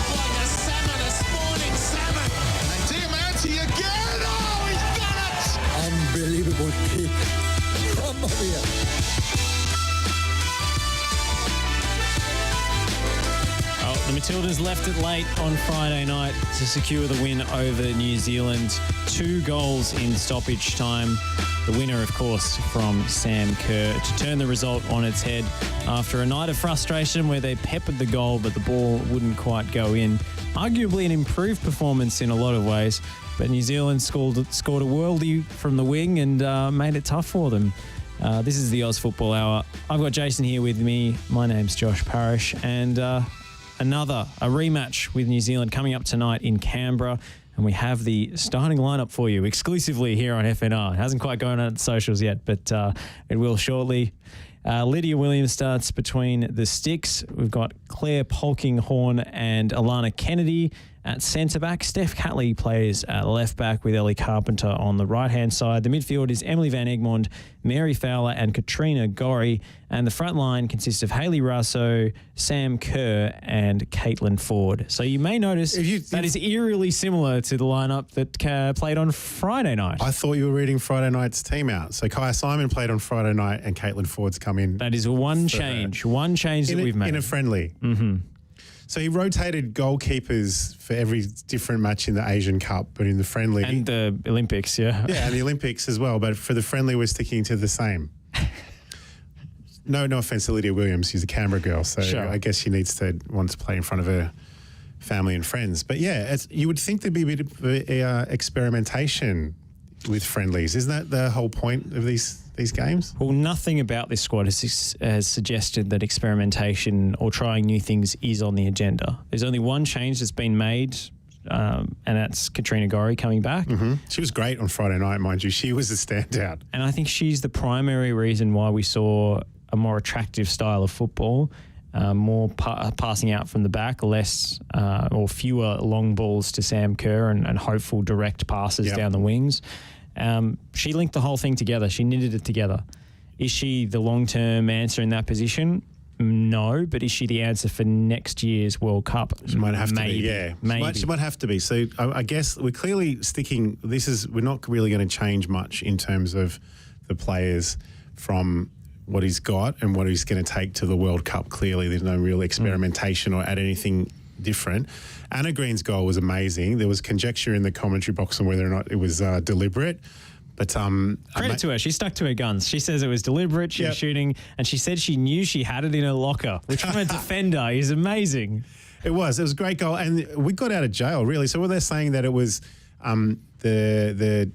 Like a salmon, a spawning salmon. And Diamante again. Oh, he's done it. Unbelievable kick. Mamma mia. Oh, the Matildas left it late on Friday night to secure the win over New Zealand. 2 goals in stoppage time. The winner, of course, from Sam Kerr to turn the result on its head after a night of frustration where they peppered the goal but the ball wouldn't quite go in. Arguably an improved performance in a lot of ways, but New Zealand scored a worldie from the wing and made it tough for them. This is the Oz Football Hour. I've got Jason here with me. My name's Josh Parrish, and a rematch with New Zealand coming up tonight in Canberra. And we have the starting lineup for you exclusively here on FNR. It hasn't quite gone on the socials yet, but it will shortly. Lydia Williams starts between the sticks. We've got Claire Polkinghorn and Alana Kennedy at centre-back. Steph Catley plays at left-back with Ellie Carpenter on the right-hand side. The midfield is Emily Van Egmond, Mary Fowler and Katrina Gorry. And the front line consists of Hayley Russo, Sam Kerr and Caitlin Ford. So you may notice that is eerily similar to the lineup that played on Friday night. I thought you were reading Friday night's team out. So Kaya Simon played on Friday night and Caitlin Ford's come in. That is one change that we've made. In a friendly. Mm-hmm. So he rotated goalkeepers for every different match in the Asian Cup, but in the friendly... And the Olympics, yeah. Yeah, and the Olympics as well, but for the friendly we're sticking to the same. No offence to Lydia Williams, she's a Canberra girl, so sure. I guess she wants to play in front of her family and friends. But yeah, you would think there'd be a bit of experimentation with friendlies. Isn't that the whole point of these games? Well, nothing about this squad has suggested that experimentation or trying new things is on the agenda. There's only one change that's been made, and that's Katrina Gorry coming back. Mm-hmm. She was great on Friday night, mind you. She was a standout. And I think she's the primary reason why we saw a more attractive style of football, more passing out from the back, less or fewer long balls to Sam Kerr and hopeful direct passes down the wings. She linked the whole thing together. She knitted it together. Is she the long-term answer in that position? No, but is she the answer for next year's World Cup? She might have Maybe. to be, yeah. Maybe. She might have to be. So I guess we're clearly sticking, we're not really going to change much in terms of the players from what he's got and what he's going to take to the World Cup. Clearly, there's no real experimentation or add anything different. Anna Green's goal was amazing. There was conjecture in the commentary box on whether or not it was deliberate. But credit to her. She stuck to her guns. She says it was deliberate. She was shooting, and she said she knew she had it in her locker, which from a defender is amazing. It was a great goal, and we got out of jail really. So they're saying that it was the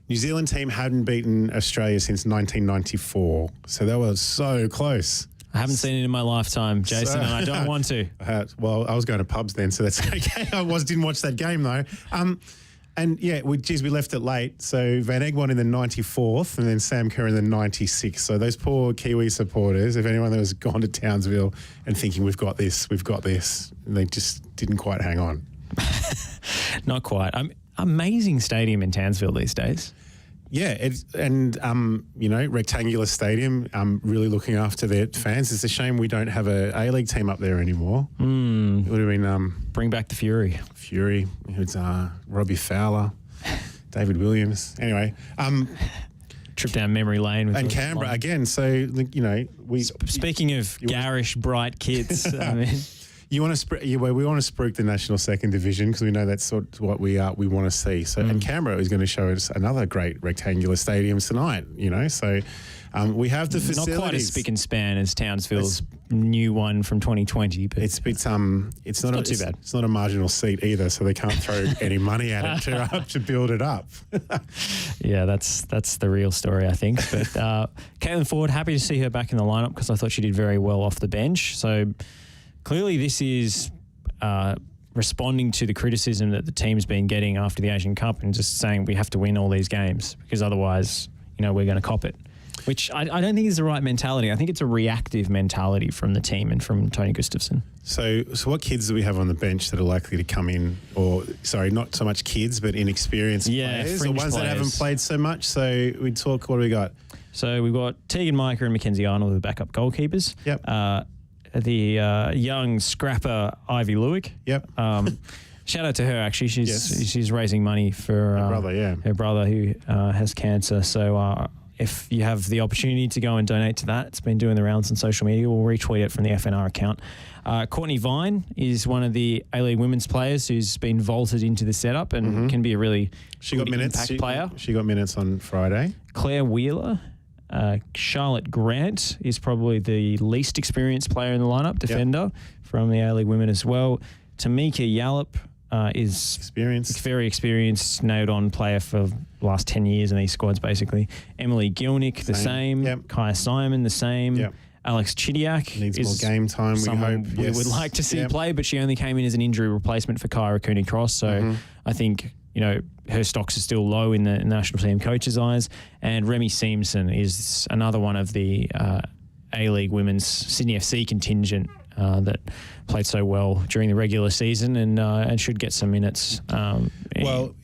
New Zealand team hadn't beaten Australia since 1994, so they were so close. I haven't seen it in my lifetime, Jason, and I don't want to. Well, I was going to pubs then, so that's okay. Didn't watch that game though. And yeah, we left it late. So Van Egmond in the 94th and then Sam Kerr in the 96th. So those poor Kiwi supporters, if anyone that was gone to Townsville and thinking we've got this, they just didn't quite hang on. Not quite. Amazing stadium in Townsville these days. Yeah, rectangular stadium, really looking after their fans. It's a shame we don't have a A-League team up there anymore. It would have been... Bring back the Fury. It's Robbie Fowler, David Williams. Anyway. Trip down memory lane. And Canberra again. So, Speaking of garish, bright kids, I mean... we want to spruik the national second division because we know that's sort of what we want to see. So, and Canberra is going to show us another great rectangular stadium tonight. So we have the facilities. Not quite as spick and span as Townsville's new one from 2020, but it's not too bad. It's not a marginal seat either, so they can't throw any money at it to build it up. Yeah, that's the real story, I think. But Caitlin Ford, happy to see her back in the lineup because I thought she did very well off the bench. So. Clearly, this is responding to the criticism that the team's been getting after the Asian Cup and just saying we have to win all these games because otherwise, we're going to cop it, which I don't think is the right mentality. I think it's a reactive mentality from the team and from Tony Gustafsson. So what kids do we have on the bench that are likely to come in not so much kids, but inexperienced players or ones that haven't played so much? So we talk, what do we got? So we've got Tegan Micah and Mackenzie Arnold, the backup goalkeepers. Yep. The young scrapper Ivy Lewick. Yep. Shout out to her, actually. She's raising money for her brother who has cancer. So if you have the opportunity to go and donate to that, it's been doing the rounds on social media. We'll retweet it from the FNR account. Courtney Vine is one of the A-League women's players who's been vaulted into the setup and can be a really impact player. She got minutes on Friday. Claire Wheeler. Charlotte Grant is probably the least experienced player in the lineup, defender from the A-League women as well. Tamika Yallop is very experienced, nailed-on player for the last 10 years in these squads, basically. Emily Gilnick, the same. Yep. Kaya Simon, the same. Yep. Alex Chidiak needs more game time. We hope we would like to see play, but she only came in as an injury replacement for Kyra Cooney-Cross. So I think her stocks are still low in the national team coaches' eyes. And Remy Seamson is another one of the A-League women's Sydney FC contingent that played so well during the regular season and should get some minutes. Well,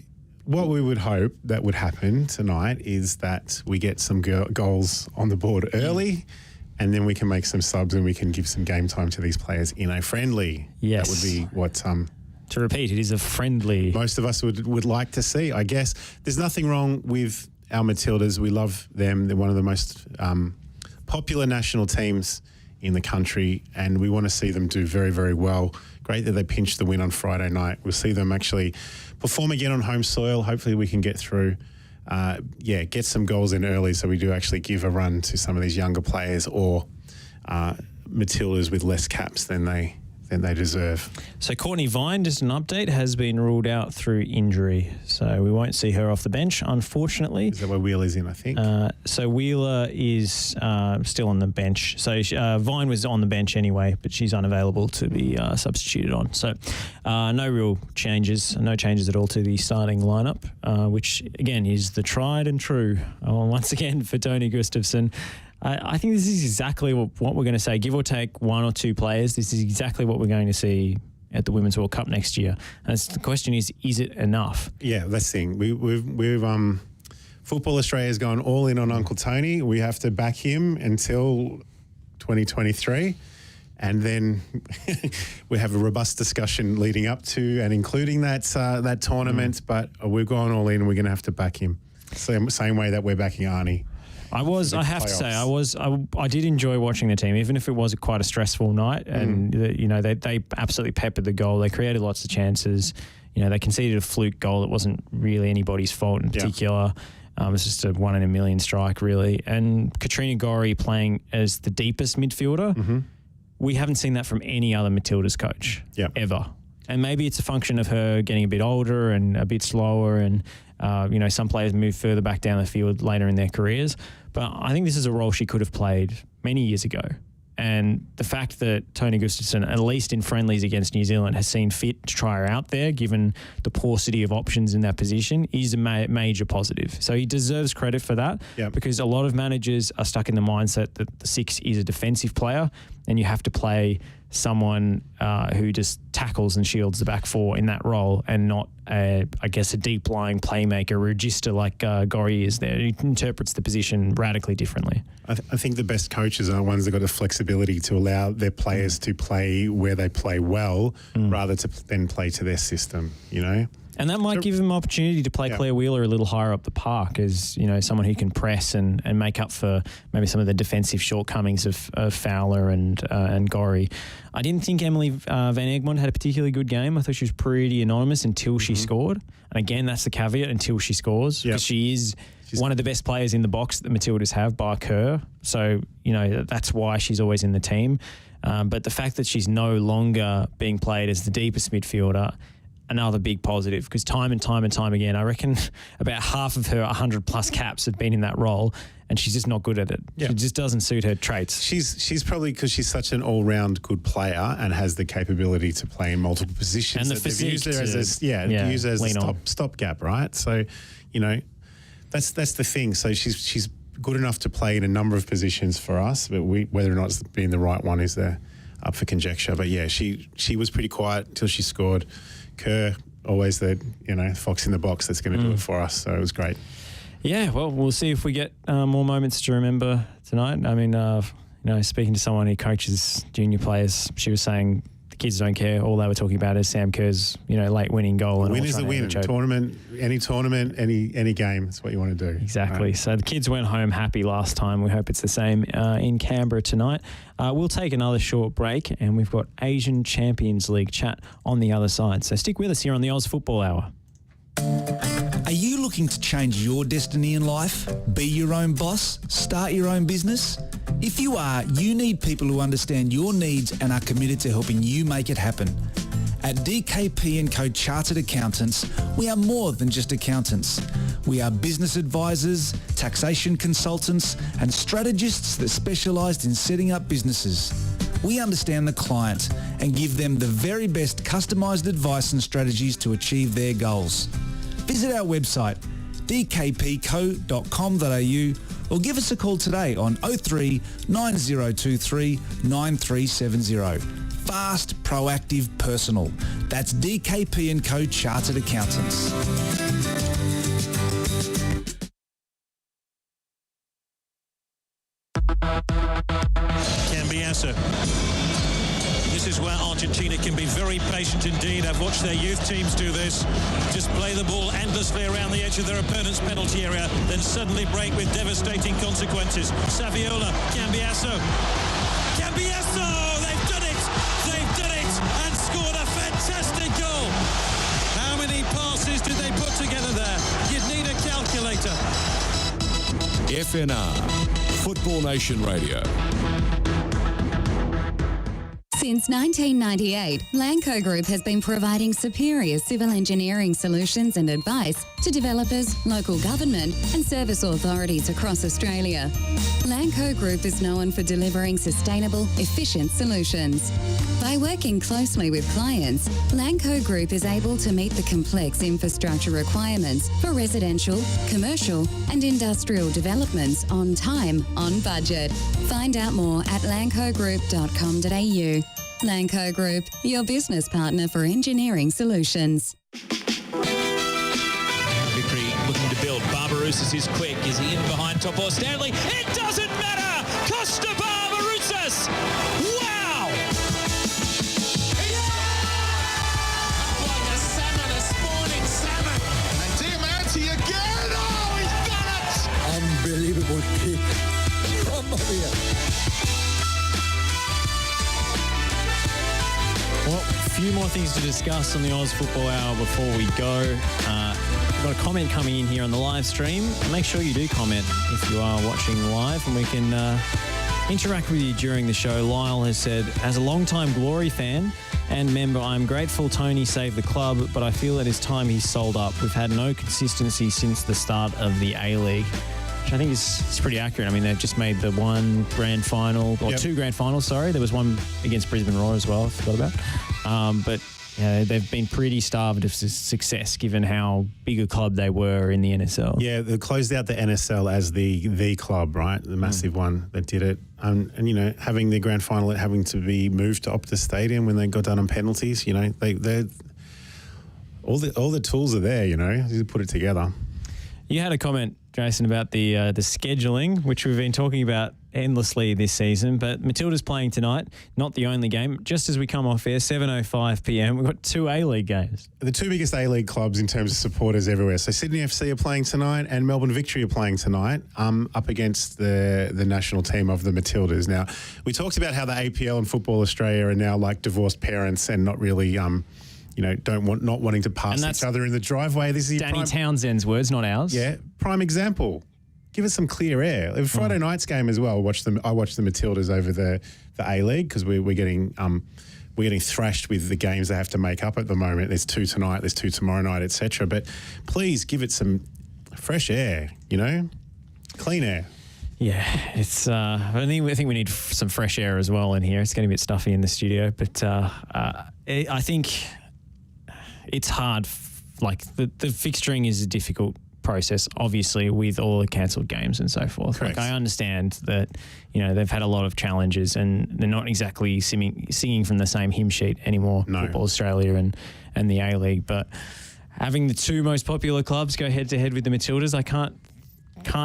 what we would hope that would happen tonight is that we get some goals on the board early and then we can make some subs and we can give some game time to these players in a friendly. Yes. That would be what... To repeat, it is a friendly. Most of us would like to see, I guess. There's nothing wrong with our Matildas. We love them. They're one of the most popular national teams in the country, and we want to see them do very, very well. Great that they pinched the win on Friday night. We'll see them actually perform again on home soil. Hopefully we can get through, get some goals in early so we do actually give a run to some of these younger players or Matildas with less caps than they than they deserve. So Courtney Vine, just an update, has been ruled out through injury. So we won't see her off the bench, unfortunately. Is that where Wheeler's in, I think? So Wheeler is still on the bench. So Vine was on the bench anyway, but she's unavailable to be substituted on. So no real changes, no changes at all to the starting lineup, which again is the tried and true once again for Tony Gustafsson. I think this is exactly what we're going to say. Give or take one or two players, this is exactly what we're going to see at the Women's World Cup next year. And the question is it enough? Yeah, that's the thing. We've Football Australia's gone all in on Uncle Tony. We have to back him until 2023. And then we have a robust discussion leading up to and including that tournament. But we've gone all in and we're going to have to back him. Same way that we're backing Arnie. I did enjoy watching the team, even if it was quite a stressful night. And, they absolutely peppered the goal. They created lots of chances. They conceded a fluke goal that wasn't really anybody's fault in particular. It was just a 1 in a million strike, really. And Katrina Gorry playing as the deepest midfielder, we haven't seen that from any other Matildas coach ever. And maybe it's a function of her getting a bit older and a bit slower and, some players move further back down the field later in their careers. But I think this is a role she could have played many years ago. And the fact that Tony Gustafsson, at least in friendlies against New Zealand, has seen fit to try her out there, given the paucity of options in that position, is a major positive. So he deserves credit for that because a lot of managers are stuck in the mindset that the 6 is a defensive player and you have to play someone who just tackles and shields the back 4 in that role and not, a deep-lying playmaker, regista like Gorry is there. He interprets the position radically differently. I think the best coaches are the ones that got the flexibility to allow their players to play where they play well rather than play to their system, And that might give them opportunity to play Claire Wheeler a little higher up the park as, someone who can press and make up for maybe some of the defensive shortcomings of Fowler and Gorry. I didn't think Emily Van Egmond had a particularly good game. I thought she was pretty anonymous until she scored. And again, that's the caveat, until she scores, because she's one of the best players in the box that the Matildas have by Kerr. So, that's why she's always in the team. But the fact that she's no longer being played as the deepest midfielder, another big positive, because time and time again, I reckon about half of her 100-plus caps have been in that role, and she's just not good at it. She just doesn't suit her traits. She's probably because she's such an all-round good player and has the capability to play in multiple positions. And the physique used her as a stopgap, right? So, that's the thing. So she's good enough to play in a number of positions for us, but whether or not it's being the right one is up for conjecture. But she was pretty quiet until she scored. Kerr, always the fox in the box that's going to do it for us. So it was great. Yeah, well, we'll see if we get more moments to remember tonight. I mean, speaking to someone who coaches junior players, she was saying the kids don't care. All they were talking about is Sam Kerr's, late winning goal. The win is the win. Tournament, any game. That's what you want to do. Exactly. Right. So the kids went home happy last time. We hope it's the same in Canberra tonight. We'll take another short break, and we've got Asian Champions League chat on the other side. So stick with us here on the Oz Football Hour. Are you looking to change your destiny in life? Be your own boss? Start your own business? If you are, you need people who understand your needs and are committed to helping you make it happen. At DKP & Co Chartered Accountants, we are more than just accountants. We are business advisors, taxation consultants, and strategists that specialise in setting up businesses. We understand the client and give them the very best customised advice and strategies to achieve their goals. Visit our website, dkpco.com.au, or give us a call today on 03 9023 9370. Fast, proactive, personal. That's DKP & Co Chartered Accountants. Cambiasso. This is where Argentina can be very patient indeed. I've watched their youth teams do this. Just play the ball endlessly around the edge of their opponent's penalty area, then suddenly break with devastating consequences. Saviola, Cambiasso. Cambiasso! They've done it! They've done it! And scored a fantastic goal! How many passes did they put together there? You'd need a calculator. FNR, Football Nation Radio. Since 1998, Lanco Group has been providing superior civil engineering solutions and advice to developers, local government and service authorities across Australia. Lanco Group is known for delivering sustainable, efficient solutions. By working closely with clients, Lanco Group is able to meet the complex infrastructure requirements for residential, commercial and industrial developments on time, on budget. Find out more at lancogroup.com.au. Lanco Group, your business partner for engineering solutions. Victory looking to build. Barbarouses is quick. Is he in behind top or Stanley? It doesn't matter! Costa Barbarouses! Wow! Like a salmon, a spawning salmon. And Diamanti again. Oh, he's done it! Unbelievable kick. Mamma mia. Well, a few more things to discuss on the Oz Football Hour before we go. We've got a comment coming in here on the live stream. Make sure you do comment if you are watching live and we can interact with you during the show. Lyle has said, as a long-time Glory fan and member, I'm grateful Tony saved the club, but I feel it is time he's sold up. We've had no consistency since the start of the A-League. Which I think is pretty accurate. I mean, they've just made the one grand final, or two grand finals, sorry. There was one against Brisbane Roar as well, I forgot about. But they've been pretty starved of success given how big a club they were in the NSL. Yeah, they closed out the NSL as the club, right? The massive one that did it. And, you know, having the grand final, it having to be moved to Optus Stadium when they got done on penalties, you know, they're all the tools are there, you know, you put it together. You had a comment, Jason, about the scheduling, which we've been talking about endlessly this season. But Matildas playing tonight, not the only game. Just as we come off air, 7:05 p.m, we've got two A-League games. The two biggest A-League clubs in terms of supporters everywhere. So Sydney FC are playing tonight and Melbourne Victory are playing tonight up against the national team of the Matildas. Now, we talked about how the APL and Football Australia are now like divorced parents and not really... you know, not wanting to pass each other in the driveway. This is Danny Townsend's words, not ours. Yeah, prime example. Give us some clear air. It was Friday night's game as well. I watched the Matildas over the A-League because we're getting thrashed with the games they have to make up at the moment. There's 2 tonight, there's 2 tomorrow night, etc. But please give it some fresh air. You know, clean air. Yeah, it's. I think we need some fresh air as well in here. It's getting a bit stuffy in the studio, but I think. It's hard, like the fixturing is a difficult process, obviously, with all the cancelled games and so forth. Correct. Like I understand that, you know, they've had a lot of challenges and they're not exactly singing from the same hymn sheet anymore, Football Australia and the A-League. But having the two most popular clubs go head-to-head with the Matildas, I can't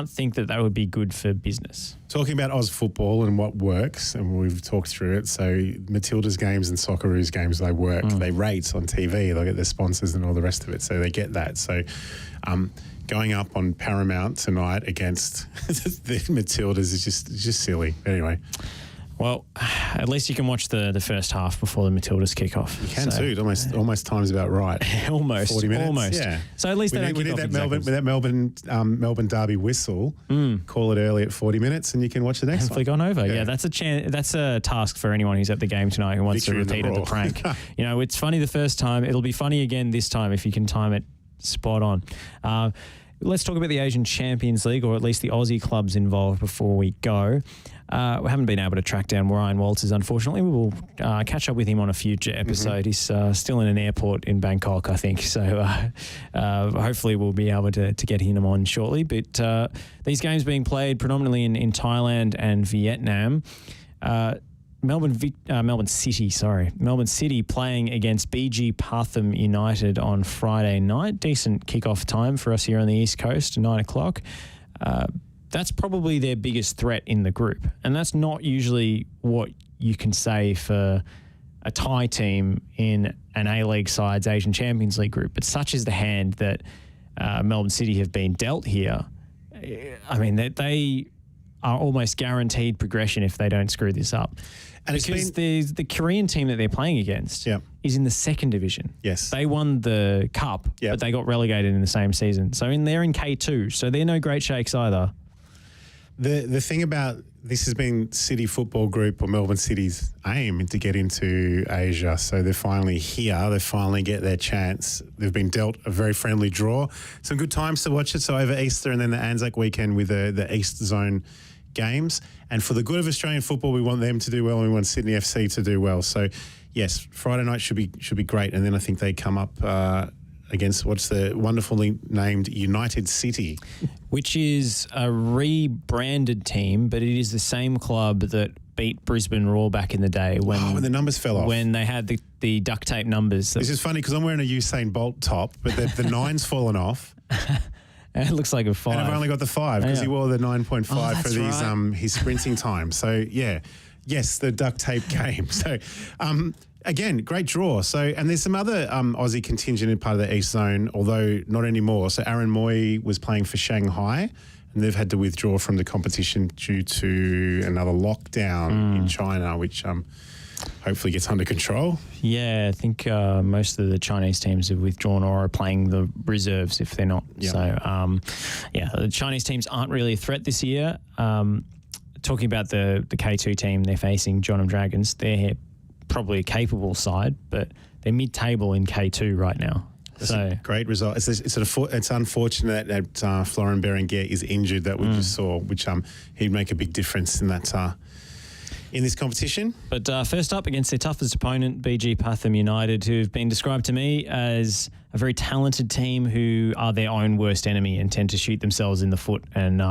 think that would be good for business. Talking about Oz football and what works, and we've talked through it. So Matildas games and Socceroos games, they work. They rate on TV. They get their sponsors and all the rest of it. So they get that. So going up on Paramount tonight against the Matildas is just silly. Anyway. Well, at least you can watch the first half before the Matildas kick off. You can too. It almost time's about right. Almost. 40 minutes. Almost. Yeah. So at least we need that Melbourne Derby whistle. Call it early at 40 minutes, and you can watch the next one. Flick on over. Yeah, that's a task for anyone who's at the game tonight who wants Victory to repeat of the prank. You know, it's funny the first time. It'll be funny again this time if you can time it spot on. Let's talk about the Asian Champions League, or at least the Aussie clubs involved before we go. We haven't been able to track down Ryan Walters, unfortunately. We will catch up with him on a future episode. He's still in an airport in Bangkok, I think. So hopefully we'll be able to get him on shortly. But these games being played predominantly in Thailand and Vietnam. Melbourne City playing against BG Pathum United on Friday night. Decent kickoff time for us here on the East Coast, 9 o'clock. That's probably their biggest threat in the group. And that's not usually what you can say for a Thai team in an A-League side's Asian Champions League group. But such is the hand that Melbourne City have been dealt here. I mean, they are almost guaranteed progression if they don't screw this up. And because the Korean team that they're playing against is in the second division. Yes. They won the cup, but they got relegated in the same season. So they're in K2. So they're no great shakes either. The thing about this has been City Football Group or Melbourne City's aim to get into Asia. So they're finally here. They finally get their chance. They've been dealt a very friendly draw. Some good times to watch it. So over Easter and then the Anzac weekend with the East Zone games. And for the good of Australian football, we want them to do well and we want Sydney FC to do well. So, yes, Friday night should be great. And then I think they come up against what's the wonderfully named United City. Which is a rebranded team, but it is the same club that beat Brisbane Roar back in the day when the numbers fell off. When they had the duct tape numbers. This is funny because I'm wearing a Usain Bolt top, but the nine's fallen off. And it looks like a 5. And I've only got the 5 because he wore the 9.5 for these right. His sprinting time. So, yeah. Yes, the duct tape game. So, again, great draw. So, and there's some other Aussie contingent in part of the East Zone, although not anymore. So, Aaron Moy was playing for Shanghai, and they've had to withdraw from the competition due to another lockdown in China, which hopefully gets under control. Yeah, I think most of the Chinese teams have withdrawn or are playing the reserves if they're not. Yeah. So, the Chinese teams aren't really a threat this year. Talking about the K2 team they're facing, John and Dragons, they're probably a capable side, but they're mid-table in K2 right now. That's a great result. It's unfortunate that Florian Berenguer is injured that we just saw, which he'd make a big difference in that in this competition. But first up against their toughest opponent, BG Pathum United, who've been described to me as a very talented team who are their own worst enemy and tend to shoot themselves in the foot and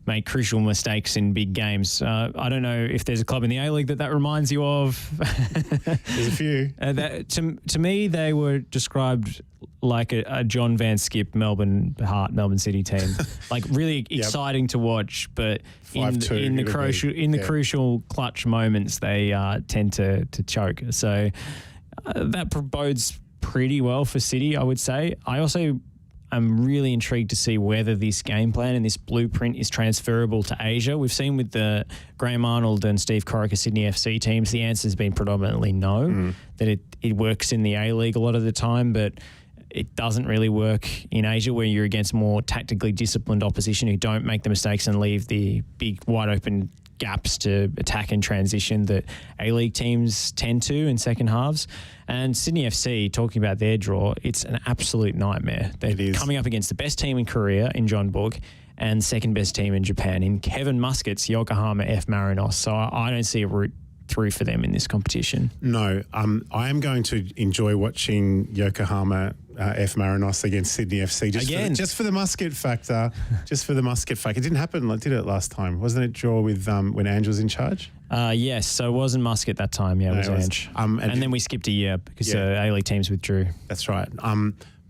make crucial mistakes in big games. I don't know if there's a club in the A-League that reminds you of. There's a few. To me, they were described like a John Van Skip Melbourne City team. Like really exciting to watch, but in the crucial clutch moments, they tend to choke. So that bodes pretty well for City, I would say. I also I'm really intrigued to see whether this game plan and this blueprint is transferable to Asia. We've seen with the Graham Arnold and Steve Corica Sydney FC teams, the answer has been predominantly no, that it works in the A-League a lot of the time, but it doesn't really work in Asia where you're against more tactically disciplined opposition who don't make the mistakes and leave the big wide open gaps to attack and transition that A-League teams tend to in second halves. And Sydney FC, talking about their draw, it's an absolute nightmare. They're coming up against the best team in Korea in John Book and second best team in Japan in Kevin Muscat's Yokohama F. Marinos. So I don't see a route through for them in this competition. No, I am going to enjoy watching Yokohama F. Marinos against Sydney FC just for the Muscat factor. Just for the Muscat factor. It didn't happen, did it, last time? Wasn't it draw with when Ange was in charge? Yes, so it wasn't Muscat that time. Yeah, it was Ange. And then we skipped a year because A-League teams withdrew. That's right.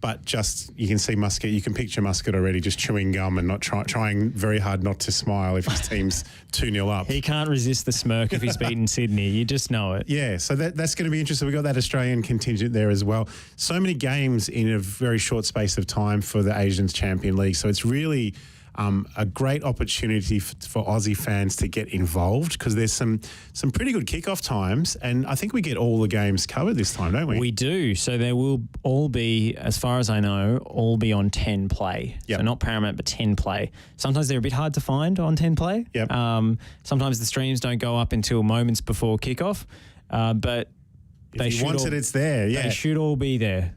But you can see Muscat, you can picture Muscat already just chewing gum and not trying very hard not to smile if his team's 2-0 up. He can't resist the smirk if he's beaten Sydney. You just know it. Yeah, so that's going to be interesting. We've got that Australian contingent there as well. So many games in a very short space of time for the Asians Champion League. So it's really a great opportunity for Aussie fans to get involved because there's some pretty good kickoff times, and I think we get all the games covered this time, don't we? We do. So they will all be, as far as I know, all be on 10 play. Yep. So not Paramount, but 10 play. Sometimes they're a bit hard to find on 10 play. Yep. Sometimes the streams don't go up until moments before kickoff, but if you want it, it's there. Yeah, they should all be there,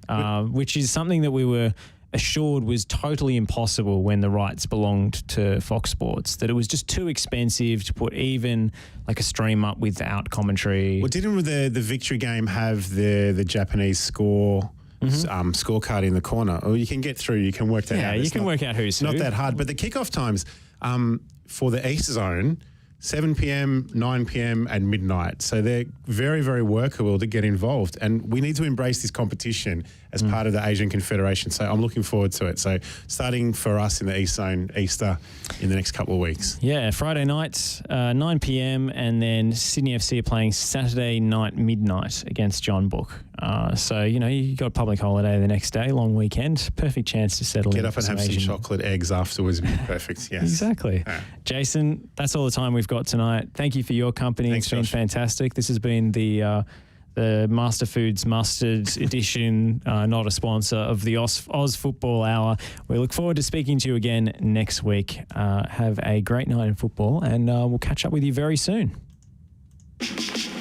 which is something that we were assured was totally impossible when the rights belonged to Fox Sports, that it was just too expensive to put even like a stream up without commentary. Well, didn't the victory game have the Japanese score scorecard in the corner? Or you can get through, you can work that out. Yeah, you can work out who's who. Not that hard, but the kickoff times for the East Zone, 7 p.m, 9 p.m, and midnight. So they're very, very workable to get involved. And we need to embrace this competition as part of the Asian Confederation. So I'm looking forward to it. So starting for us in the East Zone, Easter in the next couple of weeks. Yeah, Friday night, 9 p.m, and then Sydney FC are playing Saturday night midnight against John Book. So, you got public holiday the next day, long weekend, perfect chance to settle in. Get up and have some chocolate eggs afterwards. Perfect, yes. Exactly. Yeah. Jason, that's all the time we've got tonight. Thank you for your company. Thanks, it's been Josh. Fantastic. This has been the the Master Foods Mustard Edition, not a sponsor of the Oz Football Hour. We look forward to speaking to you again next week. Have a great night in football, and we'll catch up with you very soon. Victory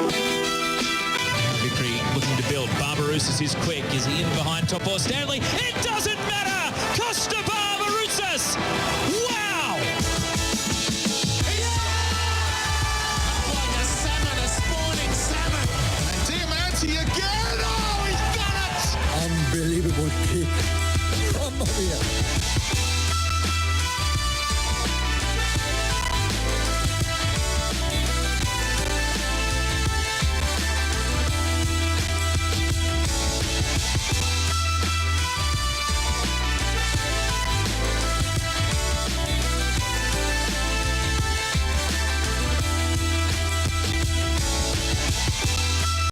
looking to build. Barbarouses is quick. Is he in behind Top or Stanley? It doesn't matter! Costa